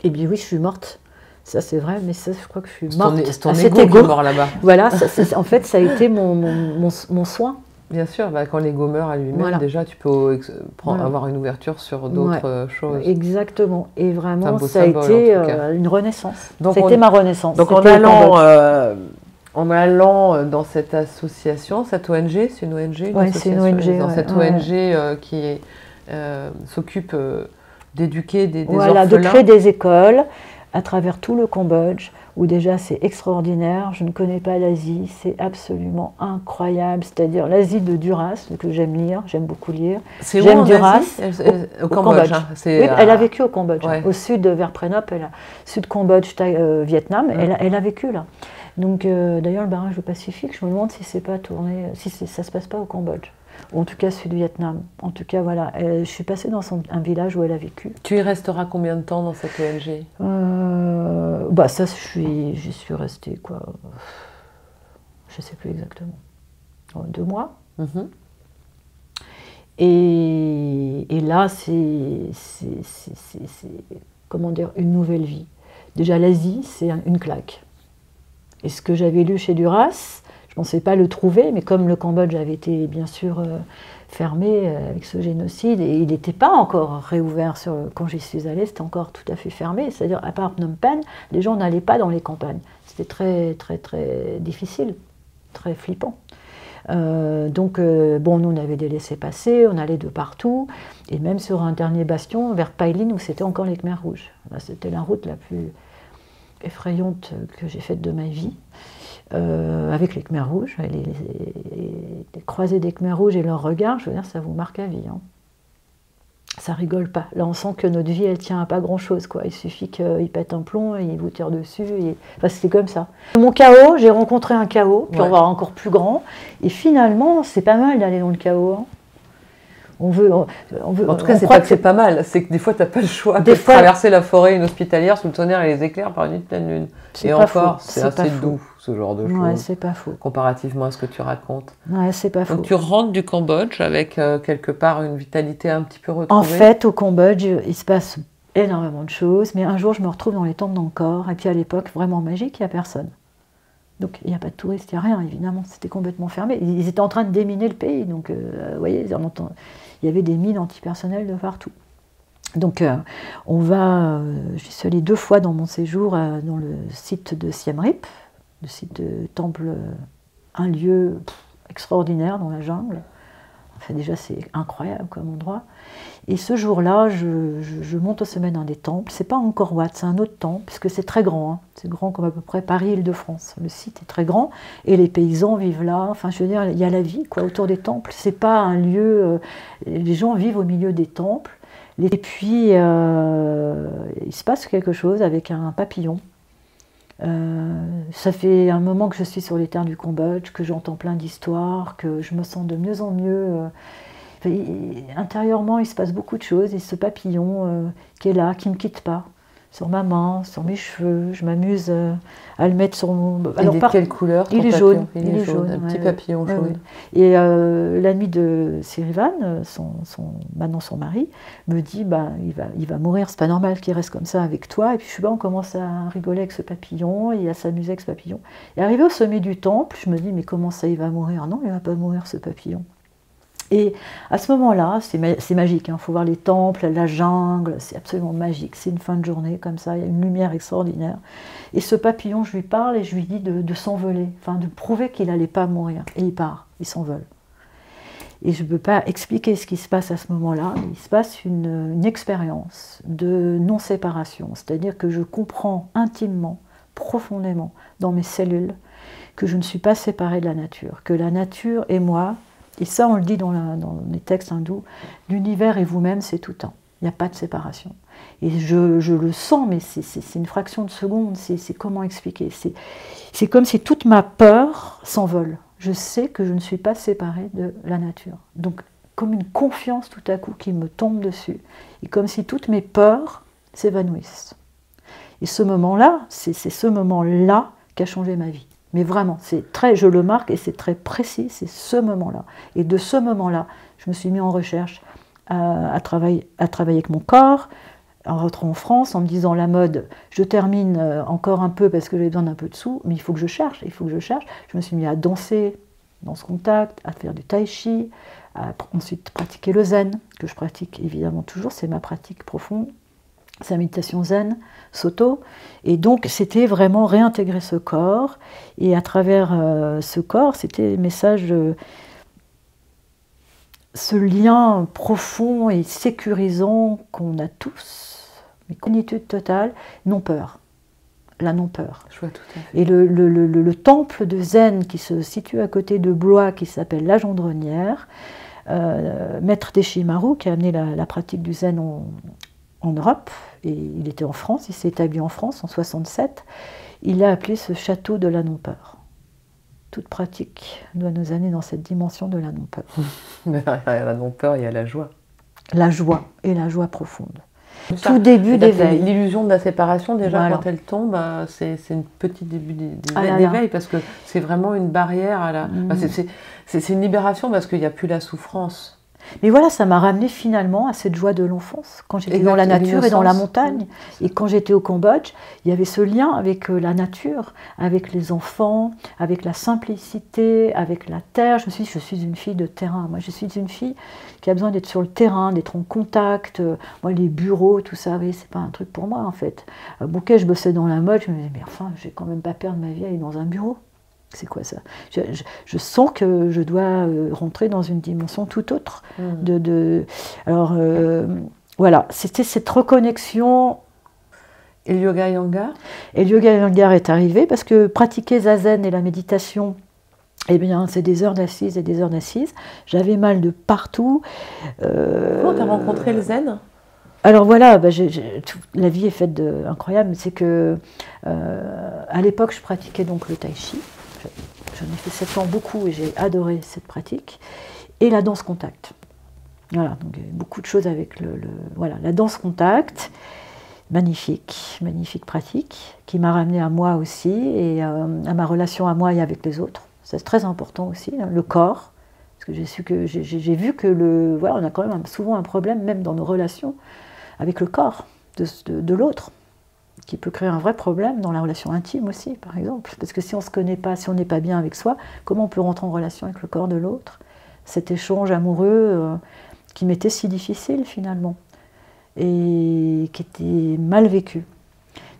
Et bien oui, je suis morte. Ça, c'est vrai, mais ça, je crois que je suis morte. C'est ton ego qui est mort là-bas. Voilà, en fait, ça a été mon soin. Bien sûr, quand l'ego meurt à lui-même, déjà, tu peux avoir une ouverture sur d'autres choses. Exactement. Et vraiment, ça a été une renaissance. Donc ça a été ma renaissance. Donc en allant dans cette association, cette ONG, c'est une ONG, Oui, c'est une ONG. Dans cette ONG qui s'occupe d'éduquer des orphelins. De créer des écoles à travers tout le Cambodge, où déjà c'est extraordinaire. Je ne connais pas l'Asie, c'est absolument incroyable. C'est-à-dire l'Asie de Duras, que j'aime lire, j'aime beaucoup lire. C'est où en Duras, au Cambodge. Hein, oui, elle a vécu au Cambodge, au sud vers Prenop, sud Cambodge, Vietnam, elle a vécu là. Donc d'ailleurs le barrage du Pacifique, je me demande si c'est pas tourné, si ça se passe pas au Cambodge, ou en tout cas sud-Vietnam. En tout cas voilà, je suis passée dans un village où elle a vécu. Tu y resteras combien de temps dans cette ONG ? Ça j'y suis restée quoi, je sais plus exactement, 2 mois. Et là c'est comment dire, une nouvelle vie. Déjà l'Asie c'est une claque. Et ce que j'avais lu chez Duras, je ne pensais pas le trouver, mais comme le Cambodge avait été bien sûr fermé avec ce génocide, et il n'était pas encore réouvert quand j'y suis allée, c'était encore tout à fait fermé. C'est-à-dire, à part Phnom Penh, les gens n'allaient pas dans les campagnes. C'était très, très, très difficile, très flippant. Donc, nous, on avait des laissez-passer, on allait de partout, et même sur un dernier bastion, vers Pailin, où c'était encore les Khmers rouges. Là, c'était la route la plus effrayante que j'ai faite de ma vie, avec les Khmers rouges, les croisés des Khmers rouges et leur regard, je veux dire, ça vous marque à vie. Hein. Ça rigole pas. Là, on sent que notre vie, elle tient à pas grand-chose, quoi. Il suffit qu'ils pètent un plomb et ils vous tirent dessus. Enfin, c'était comme ça. Mon chaos, j'ai rencontré un chaos, puis on va encore plus grand. Et finalement, c'est pas mal d'aller dans le chaos. Hein. On veut, en tout cas, c'est pas que c'est pas mal, c'est que des fois, tu n'as pas le choix de traverser la forêt inhospitalière sous le tonnerre et les éclairs par une nuit de pleine lune. Et encore, c'est assez doux, ce genre de choses. Ouais, c'est pas faux. Comparativement à ce que tu racontes. Ouais, c'est pas faux. Donc, tu rentres du Cambodge avec quelque part une vitalité un petit peu retrouvée. En fait, au Cambodge, il se passe énormément de choses, mais un jour, je me retrouve dans les temples d'Angkor, et puis à l'époque, vraiment magique, il n'y a personne. Donc il n'y a pas de touristes, il n'y a rien, évidemment, c'était complètement fermé. Ils étaient en train de déminer le pays, donc vous voyez, il y avait des mines antipersonnelles de partout. Donc j'y suis allée 2 fois dans mon séjour dans le site de Siem Reap, le site de temple, un lieu extraordinaire dans la jungle. Enfin, déjà, c'est incroyable comme endroit. Et ce jour-là, je monte au sommet d'un des temples. C'est pas Angkor Wat, c'est un autre temple, parce que c'est très grand. Hein. C'est grand comme à peu près Paris-Île-de-France. Le site est très grand, et les paysans vivent là. Enfin, je veux dire, il y a la vie, quoi, autour des temples. C'est pas un lieu... les gens vivent au milieu des temples. Et puis, il se passe quelque chose avec un papillon. Ça fait un moment que je suis sur les terres du Cambodge, que j'entends plein d'histoires, que je me sens de mieux en mieux. Intérieurement, il se passe beaucoup de choses. Et ce papillon qui est là, qui ne me quitte pas, sur ma main, sur mes cheveux. Je m'amuse à le mettre sur mon... Alors, il est de quelle couleur? Il est jaune. Il est jaune, un petit papillon jaune. Ouais. Et l'ami de Sirivan, maintenant son mari, me dit il va mourir, c'est pas normal qu'il reste comme ça avec toi. Et puis je sais pas, on commence à rigoler avec ce papillon et à s'amuser avec ce papillon. Et arrivé au sommet du temple, je me dis mais comment ça il va mourir? Non, il va pas mourir ce papillon. Et à ce moment-là, c'est magique, il faut voir les temples, la jungle, c'est absolument magique. C'est une fin de journée comme ça, il y a une lumière extraordinaire. Et ce papillon, je lui parle et je lui dis de s'envoler, enfin de prouver qu'il n'allait pas mourir. Et il part, il s'envole. Et je ne peux pas expliquer ce qui se passe à ce moment-là, il se passe une expérience de non-séparation. C'est-à-dire que je comprends intimement, profondément, dans mes cellules, que je ne suis pas séparée de la nature, que la nature et moi, et ça, on le dit dans les textes hindous, l'univers et vous-même, c'est tout un. Il n'y a pas de séparation. Et je le sens, mais c'est une fraction de seconde. C'est comment expliquer? C'est comme si toute ma peur s'envole. Je sais que je ne suis pas séparée de la nature. Donc, comme une confiance tout à coup qui me tombe dessus. Et comme si toutes mes peurs s'évanouissent. Et ce moment-là, c'est ce moment-là qui a changé ma vie. Mais vraiment, je le marque et c'est très précis, c'est ce moment-là. Et de ce moment-là, je me suis mis en recherche à travailler avec mon corps, en rentrant en France, en me disant la mode, je termine encore un peu parce que j'ai besoin d'un peu de sous, mais il faut que je cherche, il faut que je cherche. Je me suis mis à danser, danse contact, à faire du tai chi, à ensuite pratiquer le zen, que je pratique évidemment toujours, c'est ma pratique profonde. C'est la méditation zen, Soto, et donc c'était vraiment réintégrer ce corps, et à travers ce corps, c'était le message, ce lien profond et sécurisant qu'on a tous, mais plénitude totale, non-peur, la non-peur. Je vois tout à fait. Et le temple de zen qui se situe à côté de Blois, qui s'appelle la Gendronnière, Maître Deshimaru, qui a amené la pratique du zen en Europe, et il était en France, il s'est établi en France en 67, il a appelé ce château de la non-peur. Toute pratique doit nous amener dans cette dimension de la non-peur. Mais derrière la non-peur, il y a la joie. La joie, et la joie profonde. Tout début d'éveil. L'illusion de la séparation, déjà, voilà. Quand elle tombe, c'est un petit début d'éveil, parce que c'est vraiment une barrière à la... C'est une libération, parce qu'il n'y a plus la souffrance. Mais voilà, ça m'a ramené finalement à cette joie de l'enfance, quand j'étais dans la nature et dans la montagne. Et quand j'étais au Cambodge, il y avait ce lien avec la nature, avec les enfants, avec la simplicité, avec la terre. Je me suis dit, je suis une fille de terrain. Moi, je suis une fille qui a besoin d'être sur le terrain, d'être en contact. Moi, les bureaux, tout ça, c'est pas un truc pour moi, en fait. Ok, je bossais dans la mode, je me disais, mais enfin, je vais quand même pas perdre ma vie à aller dans un bureau. C'est quoi ça? Je sens que je dois rentrer dans une dimension tout autre. Alors, voilà, c'était cette reconnexion. Et le yoga Iyengar? Et le yoga Iyengar est arrivé parce que pratiquer zazen et la méditation, eh bien, c'est des heures d'assises et des heures d'assises. J'avais mal de partout. Comment tu as rencontré le zen? Alors voilà, la vie est faite d'incroyables. C'est que à l'époque, je pratiquais donc le tai chi. J'en ai fait 7 ans beaucoup et j'ai adoré cette pratique. Et la danse contact. Voilà, donc il y a beaucoup de choses avec voilà, la danse contact, magnifique, magnifique pratique, qui m'a ramenée à moi aussi et à ma relation à moi et avec les autres. C'est très important aussi, hein, le corps. Parce que j'ai vu que voilà, on a quand même souvent un problème, même dans nos relations, avec le corps de l'autre, qui peut créer un vrai problème dans la relation intime aussi, par exemple. Parce que si on ne se connaît pas, si on n'est pas bien avec soi, comment on peut rentrer en relation avec le corps de l'autre? Cet échange amoureux qui m'était si difficile finalement, et qui était mal vécu.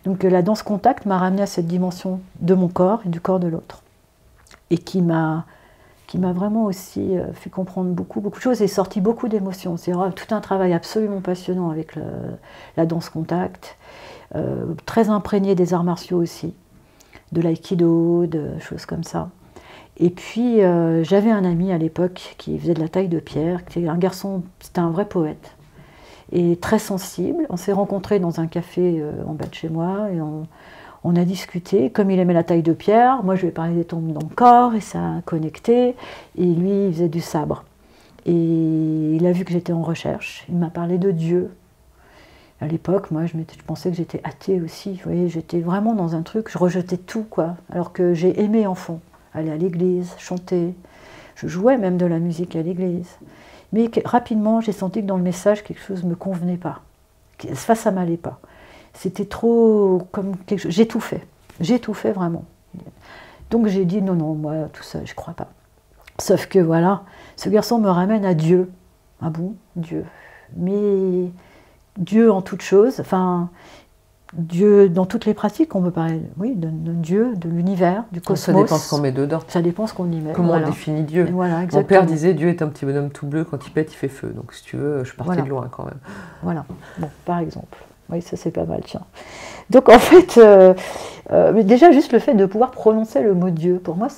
Donc la danse contact m'a ramenée à cette dimension de mon corps et du corps de l'autre. Et qui m'a vraiment aussi fait comprendre beaucoup de choses et sorti beaucoup d'émotions. C'est tout un travail absolument passionnant avec la danse contact. Très imprégné des arts martiaux aussi, de l'aïkido, de choses comme ça. Et puis j'avais un ami à l'époque qui faisait de la taille de pierre, qui était un garçon, c'était un vrai poète, et très sensible. On s'est rencontrés dans un café en bas de chez moi, et on a discuté. Comme il aimait la taille de pierre, moi je lui ai parlé des tombes dans le corps, et ça a connecté, et lui il faisait du sabre. Et il a vu que j'étais en recherche, il m'a parlé de Dieu. À l'époque, moi, je pensais que j'étais athée aussi. Vous voyez, j'étais vraiment dans un truc, je rejetais tout, quoi. Alors que j'ai aimé enfant, aller à l'église, chanter. Je jouais même de la musique à l'église. Mais rapidement, j'ai senti que dans le message, quelque chose ne me convenait pas. Ça m'allait pas. C'était trop comme quelque chose. J'ai tout fait vraiment. Donc j'ai dit non, non, moi, tout ça, je crois pas. Sauf que voilà, ce garçon me ramène à Dieu. Ah bon, Dieu. Mais Dieu en toutes choses, enfin, Dieu dans toutes les pratiques, on peut parler, oui, de Dieu, de l'univers, du cosmos. Ça dépend ce qu'on met dedans. Ça dépend ce qu'on y met. Comment on définit Dieu. Voilà, mon père disait Dieu est un petit bonhomme tout bleu, quand il pète, il fait feu. Donc si tu veux, je partais de loin quand même. Voilà, bon, par exemple. Oui, ça c'est pas mal, tiens. Donc en fait, déjà juste le fait de pouvoir prononcer le mot Dieu, pour moi,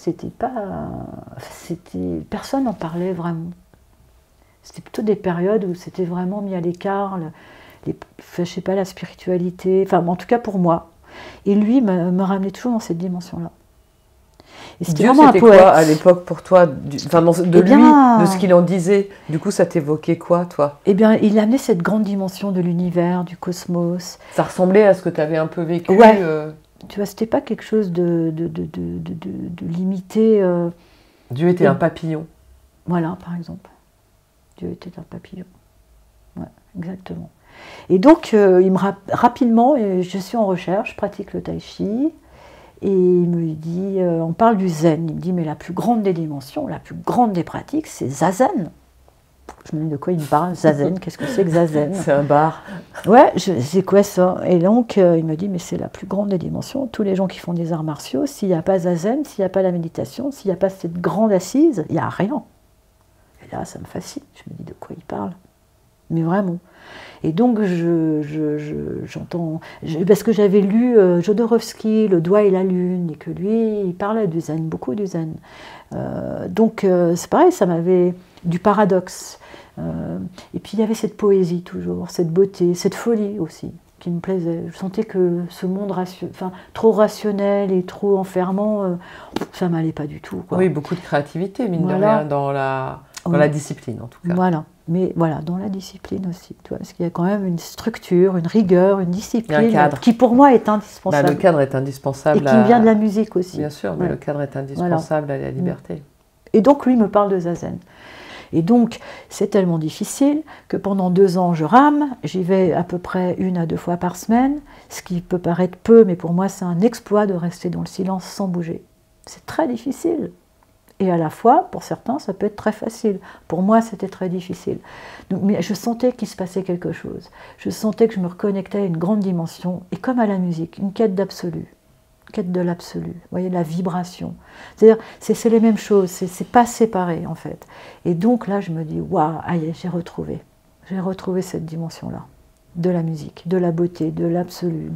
personne n'en parlait vraiment. C'était plutôt des périodes où c'était vraiment mis à l'écart, je sais pas, la spiritualité, enfin en tout cas pour moi. Et lui me ramenait toujours dans cette dimension-là. Dieu, c'était quoi à l'époque pour toi, de ce qu'il en disait? Du coup, ça t'évoquait quoi, toi? Eh bien, il amenait cette grande dimension de l'univers, du cosmos. Ça ressemblait à ce que tu avais un peu vécu. Ouais. Tu vois, c'était pas quelque chose de limité. Dieu était un papillon. Voilà, par exemple. Dieu était un papillon. Ouais, exactement. Et donc, rapidement, je suis en recherche, je pratique le tai chi. Et il me dit, on parle du zen, il me dit, mais la plus grande des dimensions, la plus grande des pratiques, c'est zazen. Je me dis, de quoi il me parle? Zazen, qu'est-ce que c'est que zazen? C'est un bar. Ouais, c'est quoi ça? Et donc, il me dit, mais c'est la plus grande des dimensions. Tous les gens qui font des arts martiaux, s'il n'y a pas zazen, s'il n'y a pas la méditation, s'il n'y a pas cette grande assise, il n'y a rien. Et là, ça me fascine. Je me dis, de quoi il parle? Mais vraiment. Et donc, j'entends... Parce que j'avais lu Jodorowsky, Le doigt et la lune, et que lui, il parlait du zen, beaucoup du zen. Donc, c'est pareil, ça m'avait... du paradoxe. Et puis, il y avait cette poésie toujours, cette beauté, cette folie aussi, qui me plaisait. Je sentais que ce monde trop rationnel et trop enfermant, ça ne m'allait pas du tout, quoi. Oui, beaucoup de créativité, mine de rien, dans la discipline, en tout cas. Voilà. Mais voilà, dans la discipline aussi, tu vois, parce qu'il y a quand même une structure, une rigueur, une discipline qui pour moi est indispensable. Le cadre est indispensable. Et qui vient de la musique aussi. Bien sûr, mais le cadre est indispensable à la liberté. Et donc lui me parle de zazen. Et donc c'est tellement difficile que pendant 2 ans je rame, j'y vais à peu près 1 à 2 fois par semaine, ce qui peut paraître peu, mais pour moi c'est un exploit de rester dans le silence sans bouger. C'est très difficile. Et à la fois, pour certains, ça peut être très facile. Pour moi, c'était très difficile. Donc, mais je sentais qu'il se passait quelque chose. Je sentais que je me reconnectais à une grande dimension, et comme à la musique, une quête d'absolu, une quête de l'absolu. Vous voyez, la vibration. C'est-à-dire, c'est les mêmes choses, c'est pas séparé, en fait. Et donc là, je me dis, waouh, aïe, j'ai retrouvé cette dimension-là. De la musique, de la beauté, de l'absolu,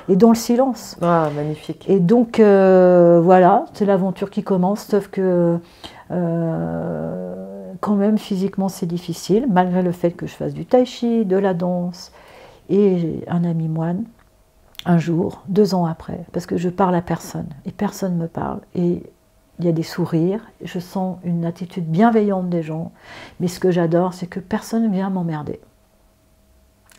et dans le silence. Ah, magnifique. Et donc, voilà, c'est l'aventure qui commence, sauf que quand même, physiquement, c'est difficile, malgré le fait que je fasse du tai chi, de la danse, et j'ai un ami moine, un jour, 2 ans après, parce que je parle à personne, et personne ne me parle, et il y a des sourires, je sens une attitude bienveillante des gens, mais ce que j'adore, c'est que personne ne vient m'emmerder.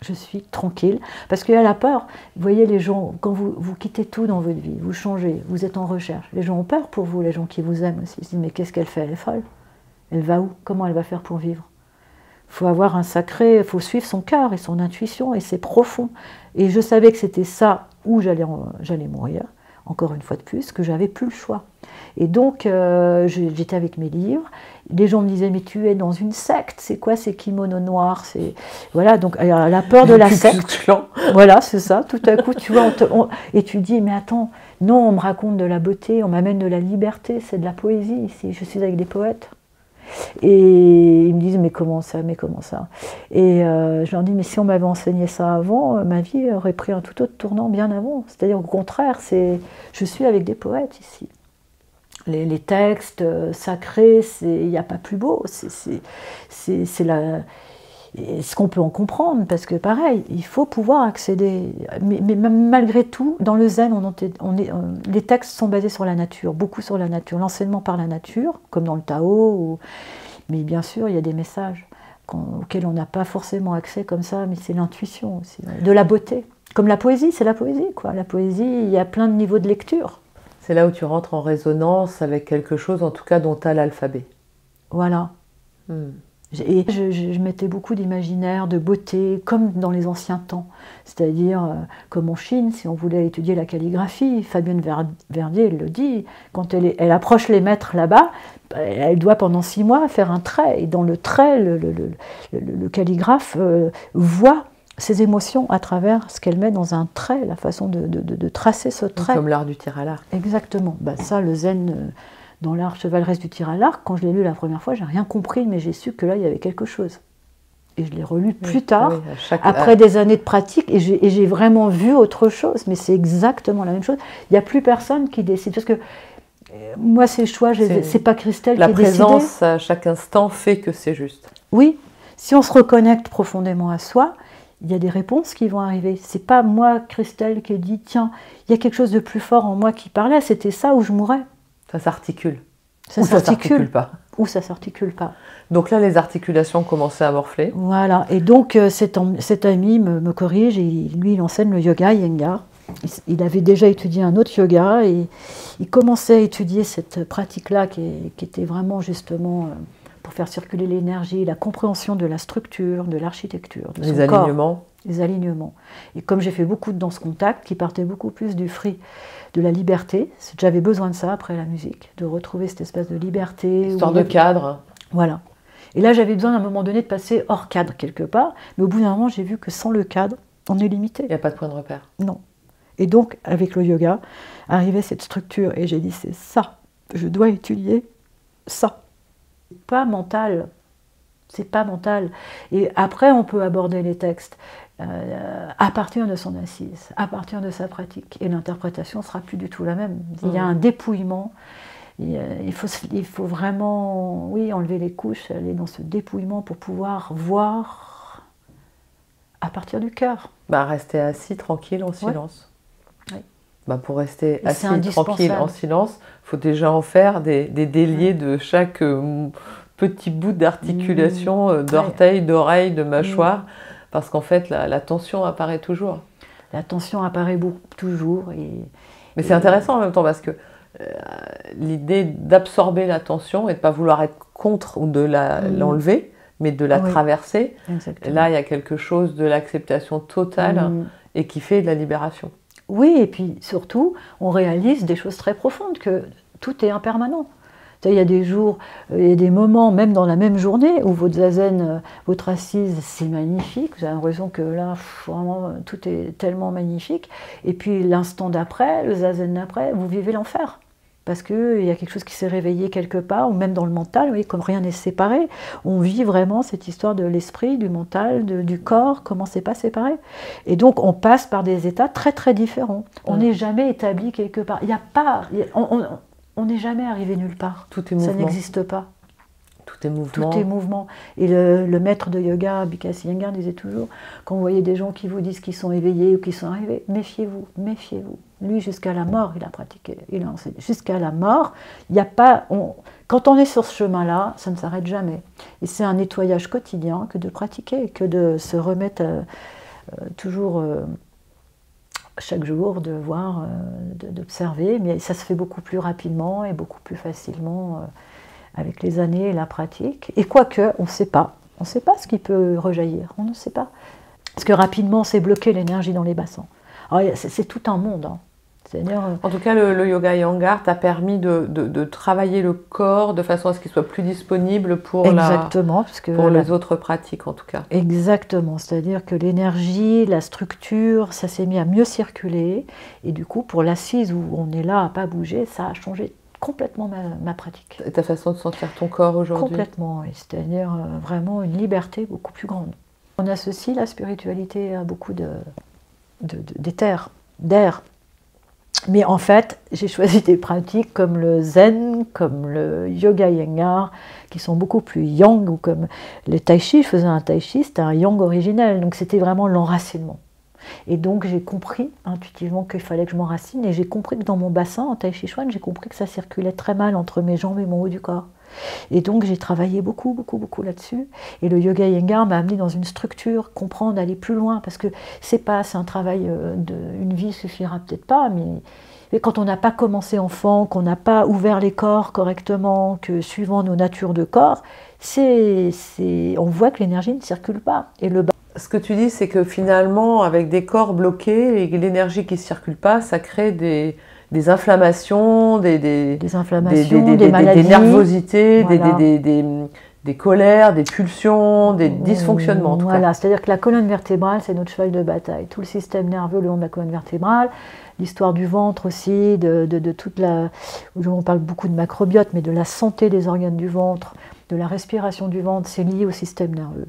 Je suis tranquille, parce qu'il y a la peur. Vous voyez, les gens, quand vous quittez tout dans votre vie, vous changez, vous êtes en recherche. Les gens ont peur pour vous, les gens qui vous aiment aussi. Ils se disent, mais qu'est-ce qu'elle fait? Elle est folle. Elle va où? Comment elle va faire pour vivre? Il faut avoir il faut suivre son cœur et son intuition, et c'est profond. Et je savais que c'était ça où j'allais mourir, encore une fois de plus, que j'avais plus le choix. Et donc, j'étais avec mes livres. Les gens me disaient, mais tu es dans une secte, c'est quoi ces kimonos noirs? Voilà, donc la peur de la secte. Voilà, c'est ça, tout à coup, tu vois, et tu dis, mais attends, non, on me raconte de la beauté, on m'amène de la liberté, c'est de la poésie ici, je suis avec des poètes. Et ils me disent, mais comment ça? Et je leur dis, mais si on m'avait enseigné ça avant, ma vie aurait pris un tout autre tournant bien avant. C'est-à-dire, au contraire, je suis avec des poètes ici. Les textes sacrés, il n'y a pas plus beau. C'est ce qu'on peut en comprendre, parce que pareil, il faut pouvoir accéder. Mais malgré tout, dans le zen, les textes sont basés sur la nature, beaucoup sur la nature, l'enseignement par la nature, comme dans le Tao. Mais bien sûr, il y a des messages. auquel on n'a pas forcément accès comme ça, mais c'est l'intuition aussi, de la beauté. Comme la poésie, c'est la poésie, quoi. La poésie, il y a plein de niveaux de lecture. C'est là où tu rentres en résonance avec quelque chose, en tout cas, dont tu as l'alphabet. Voilà. Et je mettais beaucoup d'imaginaire, de beauté, comme dans les anciens temps. C'est-à-dire, comme en Chine, si on voulait étudier la calligraphie, Fabienne Verdier, elle le dit, quand elle approche les maîtres là-bas, elle doit pendant 6 mois faire un trait. Et dans le trait, le calligraphe voit ses émotions à travers ce qu'elle met dans un trait, la façon de tracer ce trait. Comme l'art du tir à l'arc. Exactement. Ça, le zen, dans l'art chevaleresque du tir à l'arc, quand je l'ai lu la première fois, j'ai rien compris, mais j'ai su que là, il y avait quelque chose. Et je l'ai relu plus tard, après des années de pratique, et j'ai vraiment vu autre chose, mais c'est exactement la même chose. Il n'y a plus personne qui décide, parce que moi, ces choix, c'est pas Christelle qui a décidé. La présence à chaque instant fait que c'est juste. Oui, si on se reconnecte profondément à soi, il y a des réponses qui vont arriver. C'est pas moi, Christelle, qui ai dit, tiens, il y a quelque chose de plus fort en moi qui parlait, c'était ça ou je mourrais. Ça s'articule. Ça s'articule pas. Ou ça s'articule pas. Donc là, les articulations commençaient à morfler. Voilà, et donc cet ami me corrige, et lui, il enseigne le yoga Iyengar. Il avait déjà étudié un autre yoga, et il commençait à étudier cette pratique-là qui était vraiment justement pour faire circuler l'énergie, la compréhension de la structure, de l'architecture, de son corps, les alignements. Et comme j'ai fait beaucoup de danse contact, qui partait beaucoup plus du free, de la liberté, j'avais besoin de ça après la musique, de retrouver cette espèce de liberté. Histoire de cadre. Voilà. Et là, j'avais besoin à un moment donné de passer hors cadre quelque part, mais au bout d'un moment, j'ai vu que sans le cadre, on est limité. Il n'y a pas de point de repère. Non. Et donc, avec le yoga, arrivait cette structure, et j'ai dit, c'est ça, je dois étudier ça. C'est pas mental. C'est pas mental. Et après, on peut aborder les textes à partir de son assise, à partir de sa pratique. Et l'interprétation ne sera plus du tout la même. Il y a un dépouillement. Il faut vraiment, oui, enlever les couches, aller dans ce dépouillement pour pouvoir voir à partir du cœur. Rester assis, tranquille, en silence. Oui. Pour rester assis, tranquille, en silence, il faut déjà en faire des déliés de chaque petit bout d'articulation, d'orteil, d'oreille, de mâchoire, parce qu'en fait, la tension apparaît toujours. La tension apparaît toujours. Mais c'est intéressant en même temps, parce que l'idée d'absorber la tension et de ne pas vouloir être contre ou de l'enlever, mais de la traverser, là, il y a quelque chose de l'acceptation totale et qui fait de la libération. Oui, et puis surtout, on réalise des choses très profondes, que tout est impermanent. Il y a des jours, il y a des moments, même dans la même journée, où votre zazen, votre assise, c'est magnifique. Vous avez l'impression que là, vraiment, tout est tellement magnifique. Et puis l'instant d'après, le zazen d'après, vous vivez l'enfer. Parce qu'il y a quelque chose qui s'est réveillé quelque part, ou même dans le mental, oui, comme rien n'est séparé. On vit vraiment cette histoire de l'esprit, du mental, du corps, comment c'est pas séparé. Et donc on passe par des états très très différents. On n'est jamais établi quelque part. Il y a pas... On n'est jamais arrivé nulle part. Tout est mouvement. Ça n'existe pas. Tout est mouvement. Tout est mouvement. Et le maître de yoga, Bikasi Iyengar, disait toujours, quand vous voyez des gens qui vous disent qu'ils sont éveillés ou qu'ils sont arrivés, méfiez-vous, méfiez-vous. Lui, jusqu'à la mort, il a pratiqué. Il a enseigné. Jusqu'à la mort, il n'y a pas... Quand on est sur ce chemin-là, ça ne s'arrête jamais. Et c'est un nettoyage quotidien que de pratiquer, que de se remettre toujours... chaque jour, de voir, d'observer, mais ça se fait beaucoup plus rapidement et beaucoup plus facilement avec les années et la pratique. Et quoique, on ne sait pas ce qui peut rejaillir, on ne sait pas. Parce que rapidement, c'est bloquer l'énergie dans les bassins. C'est tout un monde. Hein. En tout cas, le yoga Iyengar t'a permis de travailler le corps de façon à ce qu'il soit plus disponible pour les autres pratiques, en tout cas. Exactement, c'est-à-dire que l'énergie, la structure, ça s'est mis à mieux circuler. Et du coup, pour l'assise où on est là à ne pas bouger, ça a changé complètement ma pratique. Et ta façon de sentir ton corps aujourd'hui? Complètement, oui. C'est-à-dire vraiment une liberté beaucoup plus grande. On associe la spiritualité à beaucoup d'éther, d'air. Mais en fait, j'ai choisi des pratiques comme le zen, comme le yoga Iyengar, qui sont beaucoup plus yang, ou comme le tai chi. Je faisais un tai chi, c'était un yang originel, donc c'était vraiment l'enracinement. Et donc j'ai compris intuitivement qu'il fallait que je m'enracine, et j'ai compris que dans mon bassin, en tai chi chuan, j'ai compris que ça circulait très mal entre mes jambes et mon haut du corps. Et donc j'ai travaillé beaucoup, beaucoup, beaucoup là-dessus. Et le yoga Iyengar m'a amené dans une structure, comprendre, aller plus loin, parce que c'est un travail une vie suffira peut-être pas, mais quand on n'a pas commencé enfant, qu'on n'a pas ouvert les corps correctement, que suivant nos natures de corps, on voit que l'énergie ne circule pas. Et ce que tu dis, c'est que finalement, avec des corps bloqués et l'énergie qui ne circule pas, ça crée des inflammations, des maladies, des nervosités, voilà. des colères, des pulsions, des dysfonctionnements. En tout cas. C'est-à-dire que la colonne vertébrale, c'est notre cheval de bataille. Tout le système nerveux le long de la colonne vertébrale, l'histoire du ventre aussi, de toute la... On parle beaucoup de macrobiote, mais de la santé des organes du ventre, de la respiration du ventre, c'est lié au système nerveux.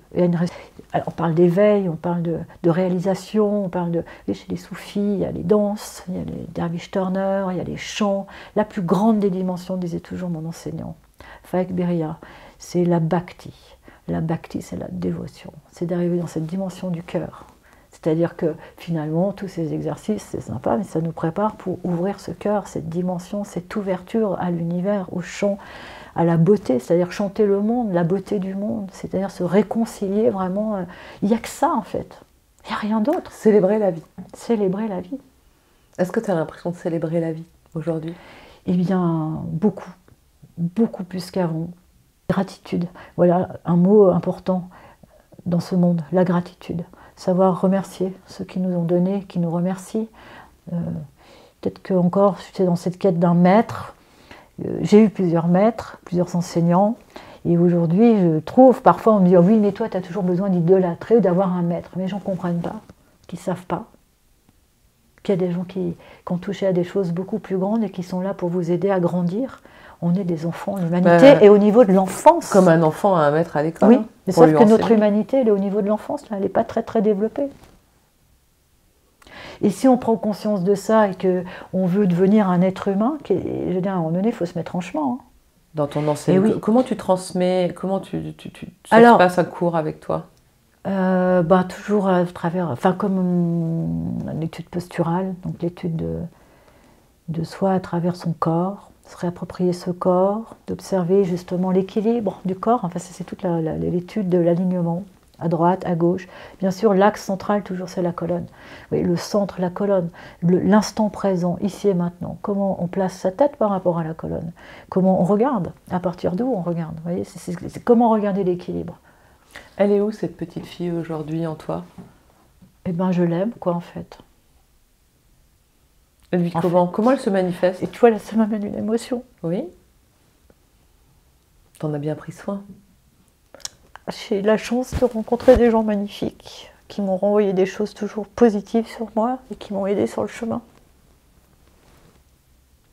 Alors, on parle d'éveil, on parle de réalisation, on parle de... Chez les soufis, il y a les danses, il y a les dervish Turner, il y a les chants. La plus grande des dimensions, disait toujours mon enseignant, Faek Beria, c'est la bhakti. La bhakti, c'est la dévotion. C'est d'arriver dans cette dimension du cœur. C'est-à-dire que finalement, tous ces exercices, c'est sympa, mais ça nous prépare pour ouvrir ce cœur, cette dimension, cette ouverture à l'univers, au chant, à la beauté, c'est-à-dire chanter le monde, la beauté du monde, c'est-à-dire se réconcilier vraiment. Il n'y a que ça en fait, il n'y a rien d'autre. Célébrer la vie. Célébrer la vie. Est-ce que tu as l'impression de célébrer la vie aujourd'hui? Eh bien, beaucoup, beaucoup plus qu'avant. Gratitude, voilà un mot important dans ce monde, la gratitude. Savoir remercier ceux qui nous ont donné, qui nous remercient. Peut-être que encore, j'étais dans cette quête d'un maître. J'ai eu plusieurs maîtres, plusieurs enseignants, et aujourd'hui, je trouve, parfois on me dit oh oui, mais toi, tu as toujours besoin d'idolâtrer ou d'avoir un maître. Mais les gens ne comprennent pas, qui ne savent pas. Qu'il y a des gens qui ont touché à des choses beaucoup plus grandes et qui sont là pour vous aider à grandir. On est des enfants, l'humanité est au niveau de l'enfance. Comme un enfant a un maître à l'école. Oui, mais sauf que notre humanité, elle est au niveau de l'enfance, elle n'est pas très très développée. Et si on prend conscience de ça et qu'on veut devenir un être humain, je veux dire, à un moment donné, il faut se mettre en chemin. Hein. Dans ton enseignement, oui. Comment tu transmets, ça se passe un cours avec toi? Toujours à travers, comme l'étude posturale, donc l'étude de soi à travers son corps, se réapproprier ce corps, d'observer justement l'équilibre du corps, enfin c'est toute l'étude de l'alignement, à droite, à gauche. Bien sûr, l'axe central, toujours, c'est la colonne. Oui, le centre, la colonne, l'instant présent, ici et maintenant. Comment on place sa tête par rapport à la colonne? Comment on regarde? À partir d'où on regarde? Vous voyez, c'est comment regarder l'équilibre. Elle est où, cette petite fille, aujourd'hui, en toi? Eh bien, je l'aime, quoi, en fait. Elle vit comment? Comment elle se manifeste? Et tu vois, là, ça m'amène une émotion. Oui. T'en as bien pris soin. J'ai la chance de rencontrer des gens magnifiques qui m'ont renvoyé des choses toujours positives sur moi et qui m'ont aidé sur le chemin.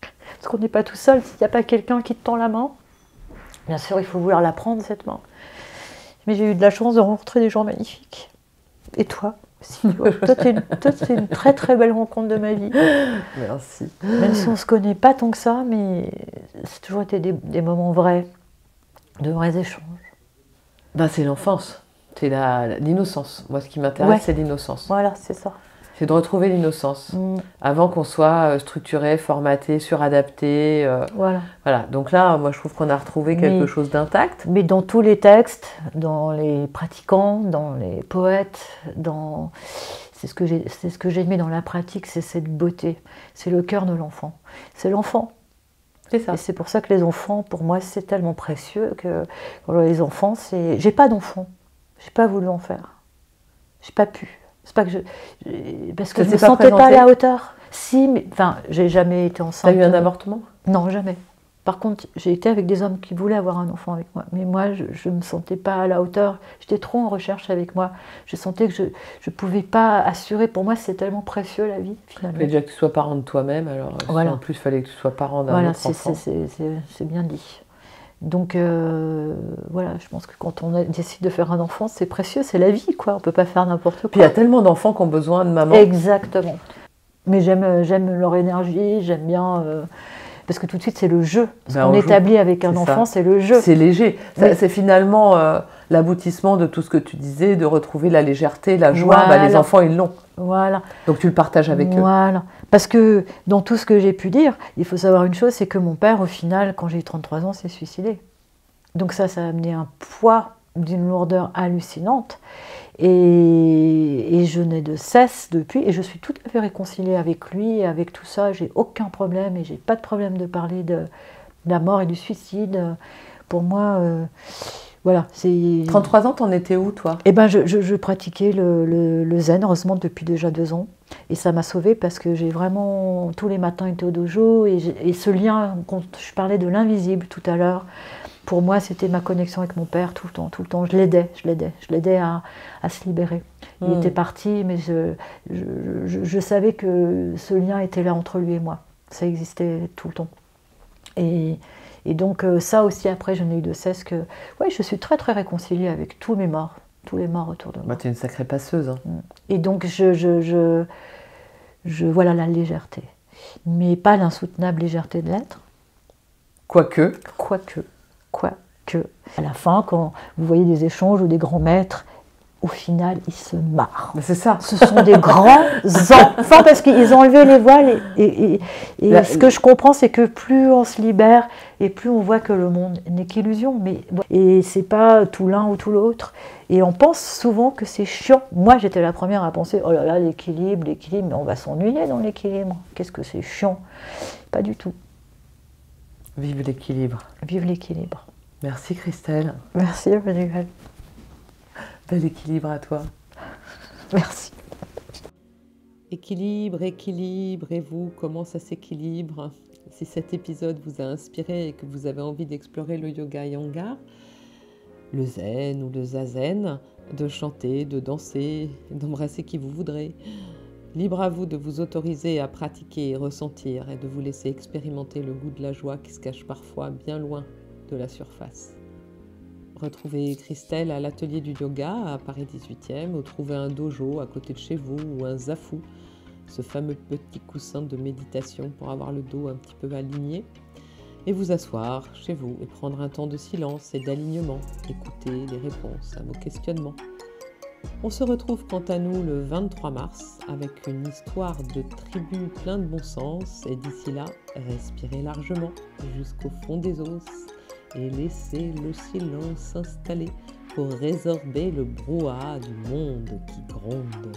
Parce qu'on n'est pas tout seul, s'il n'y a pas quelqu'un qui te tend la main, bien sûr, il faut vouloir la prendre, cette main. Mais j'ai eu de la chance de rencontrer des gens magnifiques. Et toi aussi, toi, c'est une très très belle rencontre de ma vie. Merci. Même si on ne se connaît pas tant que ça, mais c'est toujours été des moments vrais, de vrais échanges. C'est l'enfance, c'est l'innocence. Moi, ce qui m'intéresse, c'est l'innocence. Voilà, c'est ça. C'est de retrouver l'innocence, avant qu'on soit structuré, formaté, suradapté. Voilà. Donc là, moi, je trouve qu'on a retrouvé quelque chose d'intact. Mais dans tous les textes, dans les pratiquants, dans les poètes, c'est ce que j'ai aimé dans la pratique, c'est cette beauté. C'est le cœur de l'enfant. C'est l'enfant. C'est ça. Et c'est pour ça que les enfants, pour moi, c'est tellement précieux que les enfants, c'est... J'ai pas d'enfants. J'ai pas voulu en faire. J'ai pas pu. C'est pas que parce que je ne me sentais pas à la hauteur. Si, mais... Enfin, j'ai jamais été enceinte. T'as eu un avortement? Non, jamais. Par contre, j'ai été avec des hommes qui voulaient avoir un enfant avec moi. Mais moi, je ne me sentais pas à la hauteur. J'étais trop en recherche avec moi. Je sentais que je ne pouvais pas assurer. Pour moi, c'est tellement précieux, la vie, finalement. Il fallait déjà que tu sois parent de toi-même. Alors, voilà. En plus, il fallait que tu sois parent d'un autre enfant. C'est bien dit. Donc, voilà, je pense que quand on décide de faire un enfant, c'est précieux, c'est la vie, quoi. On ne peut pas faire n'importe quoi. Puis il y a tellement d'enfants qui ont besoin de maman. Exactement. Mais j'aime leur énergie, j'aime bien... Parce que tout de suite, c'est le jeu. Ce qu'on établit avec un enfant, c'est le jeu. C'est léger. Oui. C'est finalement l'aboutissement de tout ce que tu disais, de retrouver la légèreté, la joie. Voilà. Les enfants, ils l'ont. Voilà. Donc tu le partages avec eux. Voilà. Parce que dans tout ce que j'ai pu dire, il faut savoir une chose, c'est que mon père, au final, quand j'ai eu 33 ans, s'est suicidé. Donc ça a amené un poids d'une lourdeur hallucinante. Et je n'ai de cesse depuis, et je suis tout à fait réconciliée avec lui, et avec tout ça, j'ai aucun problème, et j'ai pas de problème de parler de la mort et du suicide. Pour moi, voilà, c'est... 33 ans, t'en étais où, toi? Eh ben, je pratiquais le zen, heureusement, depuis déjà 2 ans. Et ça m'a sauvée parce que j'ai vraiment, tous les matins, été au dojo. Et ce lien, quand je parlais de l'invisible tout à l'heure, pour moi, c'était ma connexion avec mon père tout le temps, tout le temps. Je l'aidais à se libérer. Il était parti, mais je savais que ce lien était là entre lui et moi. Ça existait tout le temps. Et donc ça aussi, après, je n'ai eu de cesse que... Oui, je suis très très réconciliée avec tous les morts autour de moi. Bah, t'es une sacrée passeuse. Hein. Et donc voilà la légèreté. Mais pas l'insoutenable légèreté de l'être. Quoique. À la fin, quand vous voyez des échanges ou des grands maîtres, au final, ils se marrent. Mais c'est ça. Ce sont des grands enfants parce qu'ils ont enlevé les voiles. Et ce que je comprends, c'est que plus on se libère et plus on voit que le monde n'est qu'illusion. Et c'est pas tout l'un ou tout l'autre. Et on pense souvent que c'est chiant. Moi, j'étais la première à penser, oh là là, l'équilibre, mais on va s'ennuyer dans l'équilibre. Qu'est-ce que c'est chiant? Pas du tout. Vive l'équilibre. Vive l'équilibre. Merci Christelle. Merci Emmanuel. Bel équilibre à toi. Merci. Équilibre, et vous, comment ça s'équilibre? Si cet épisode vous a inspiré et que vous avez envie d'explorer le yoga Iyengar, le zen ou le zazen, de chanter, de danser, d'embrasser qui vous voudrez, libre à vous de vous autoriser à pratiquer et ressentir et de vous laisser expérimenter le goût de la joie qui se cache parfois bien loin de la surface. Retrouvez Christelle à l'atelier du yoga à Paris 18e ou trouvez un dojo à côté de chez vous ou un zafu, ce fameux petit coussin de méditation pour avoir le dos un petit peu aligné, et vous asseoir chez vous et prendre un temps de silence et d'alignement, écouter les réponses à vos questionnements. On se retrouve quant à nous le 23 mars avec une histoire de tribu plein de bon sens et d'ici là, respirez largement jusqu'au fond des os et laissez le silence s'installer pour résorber le brouhaha du monde qui gronde.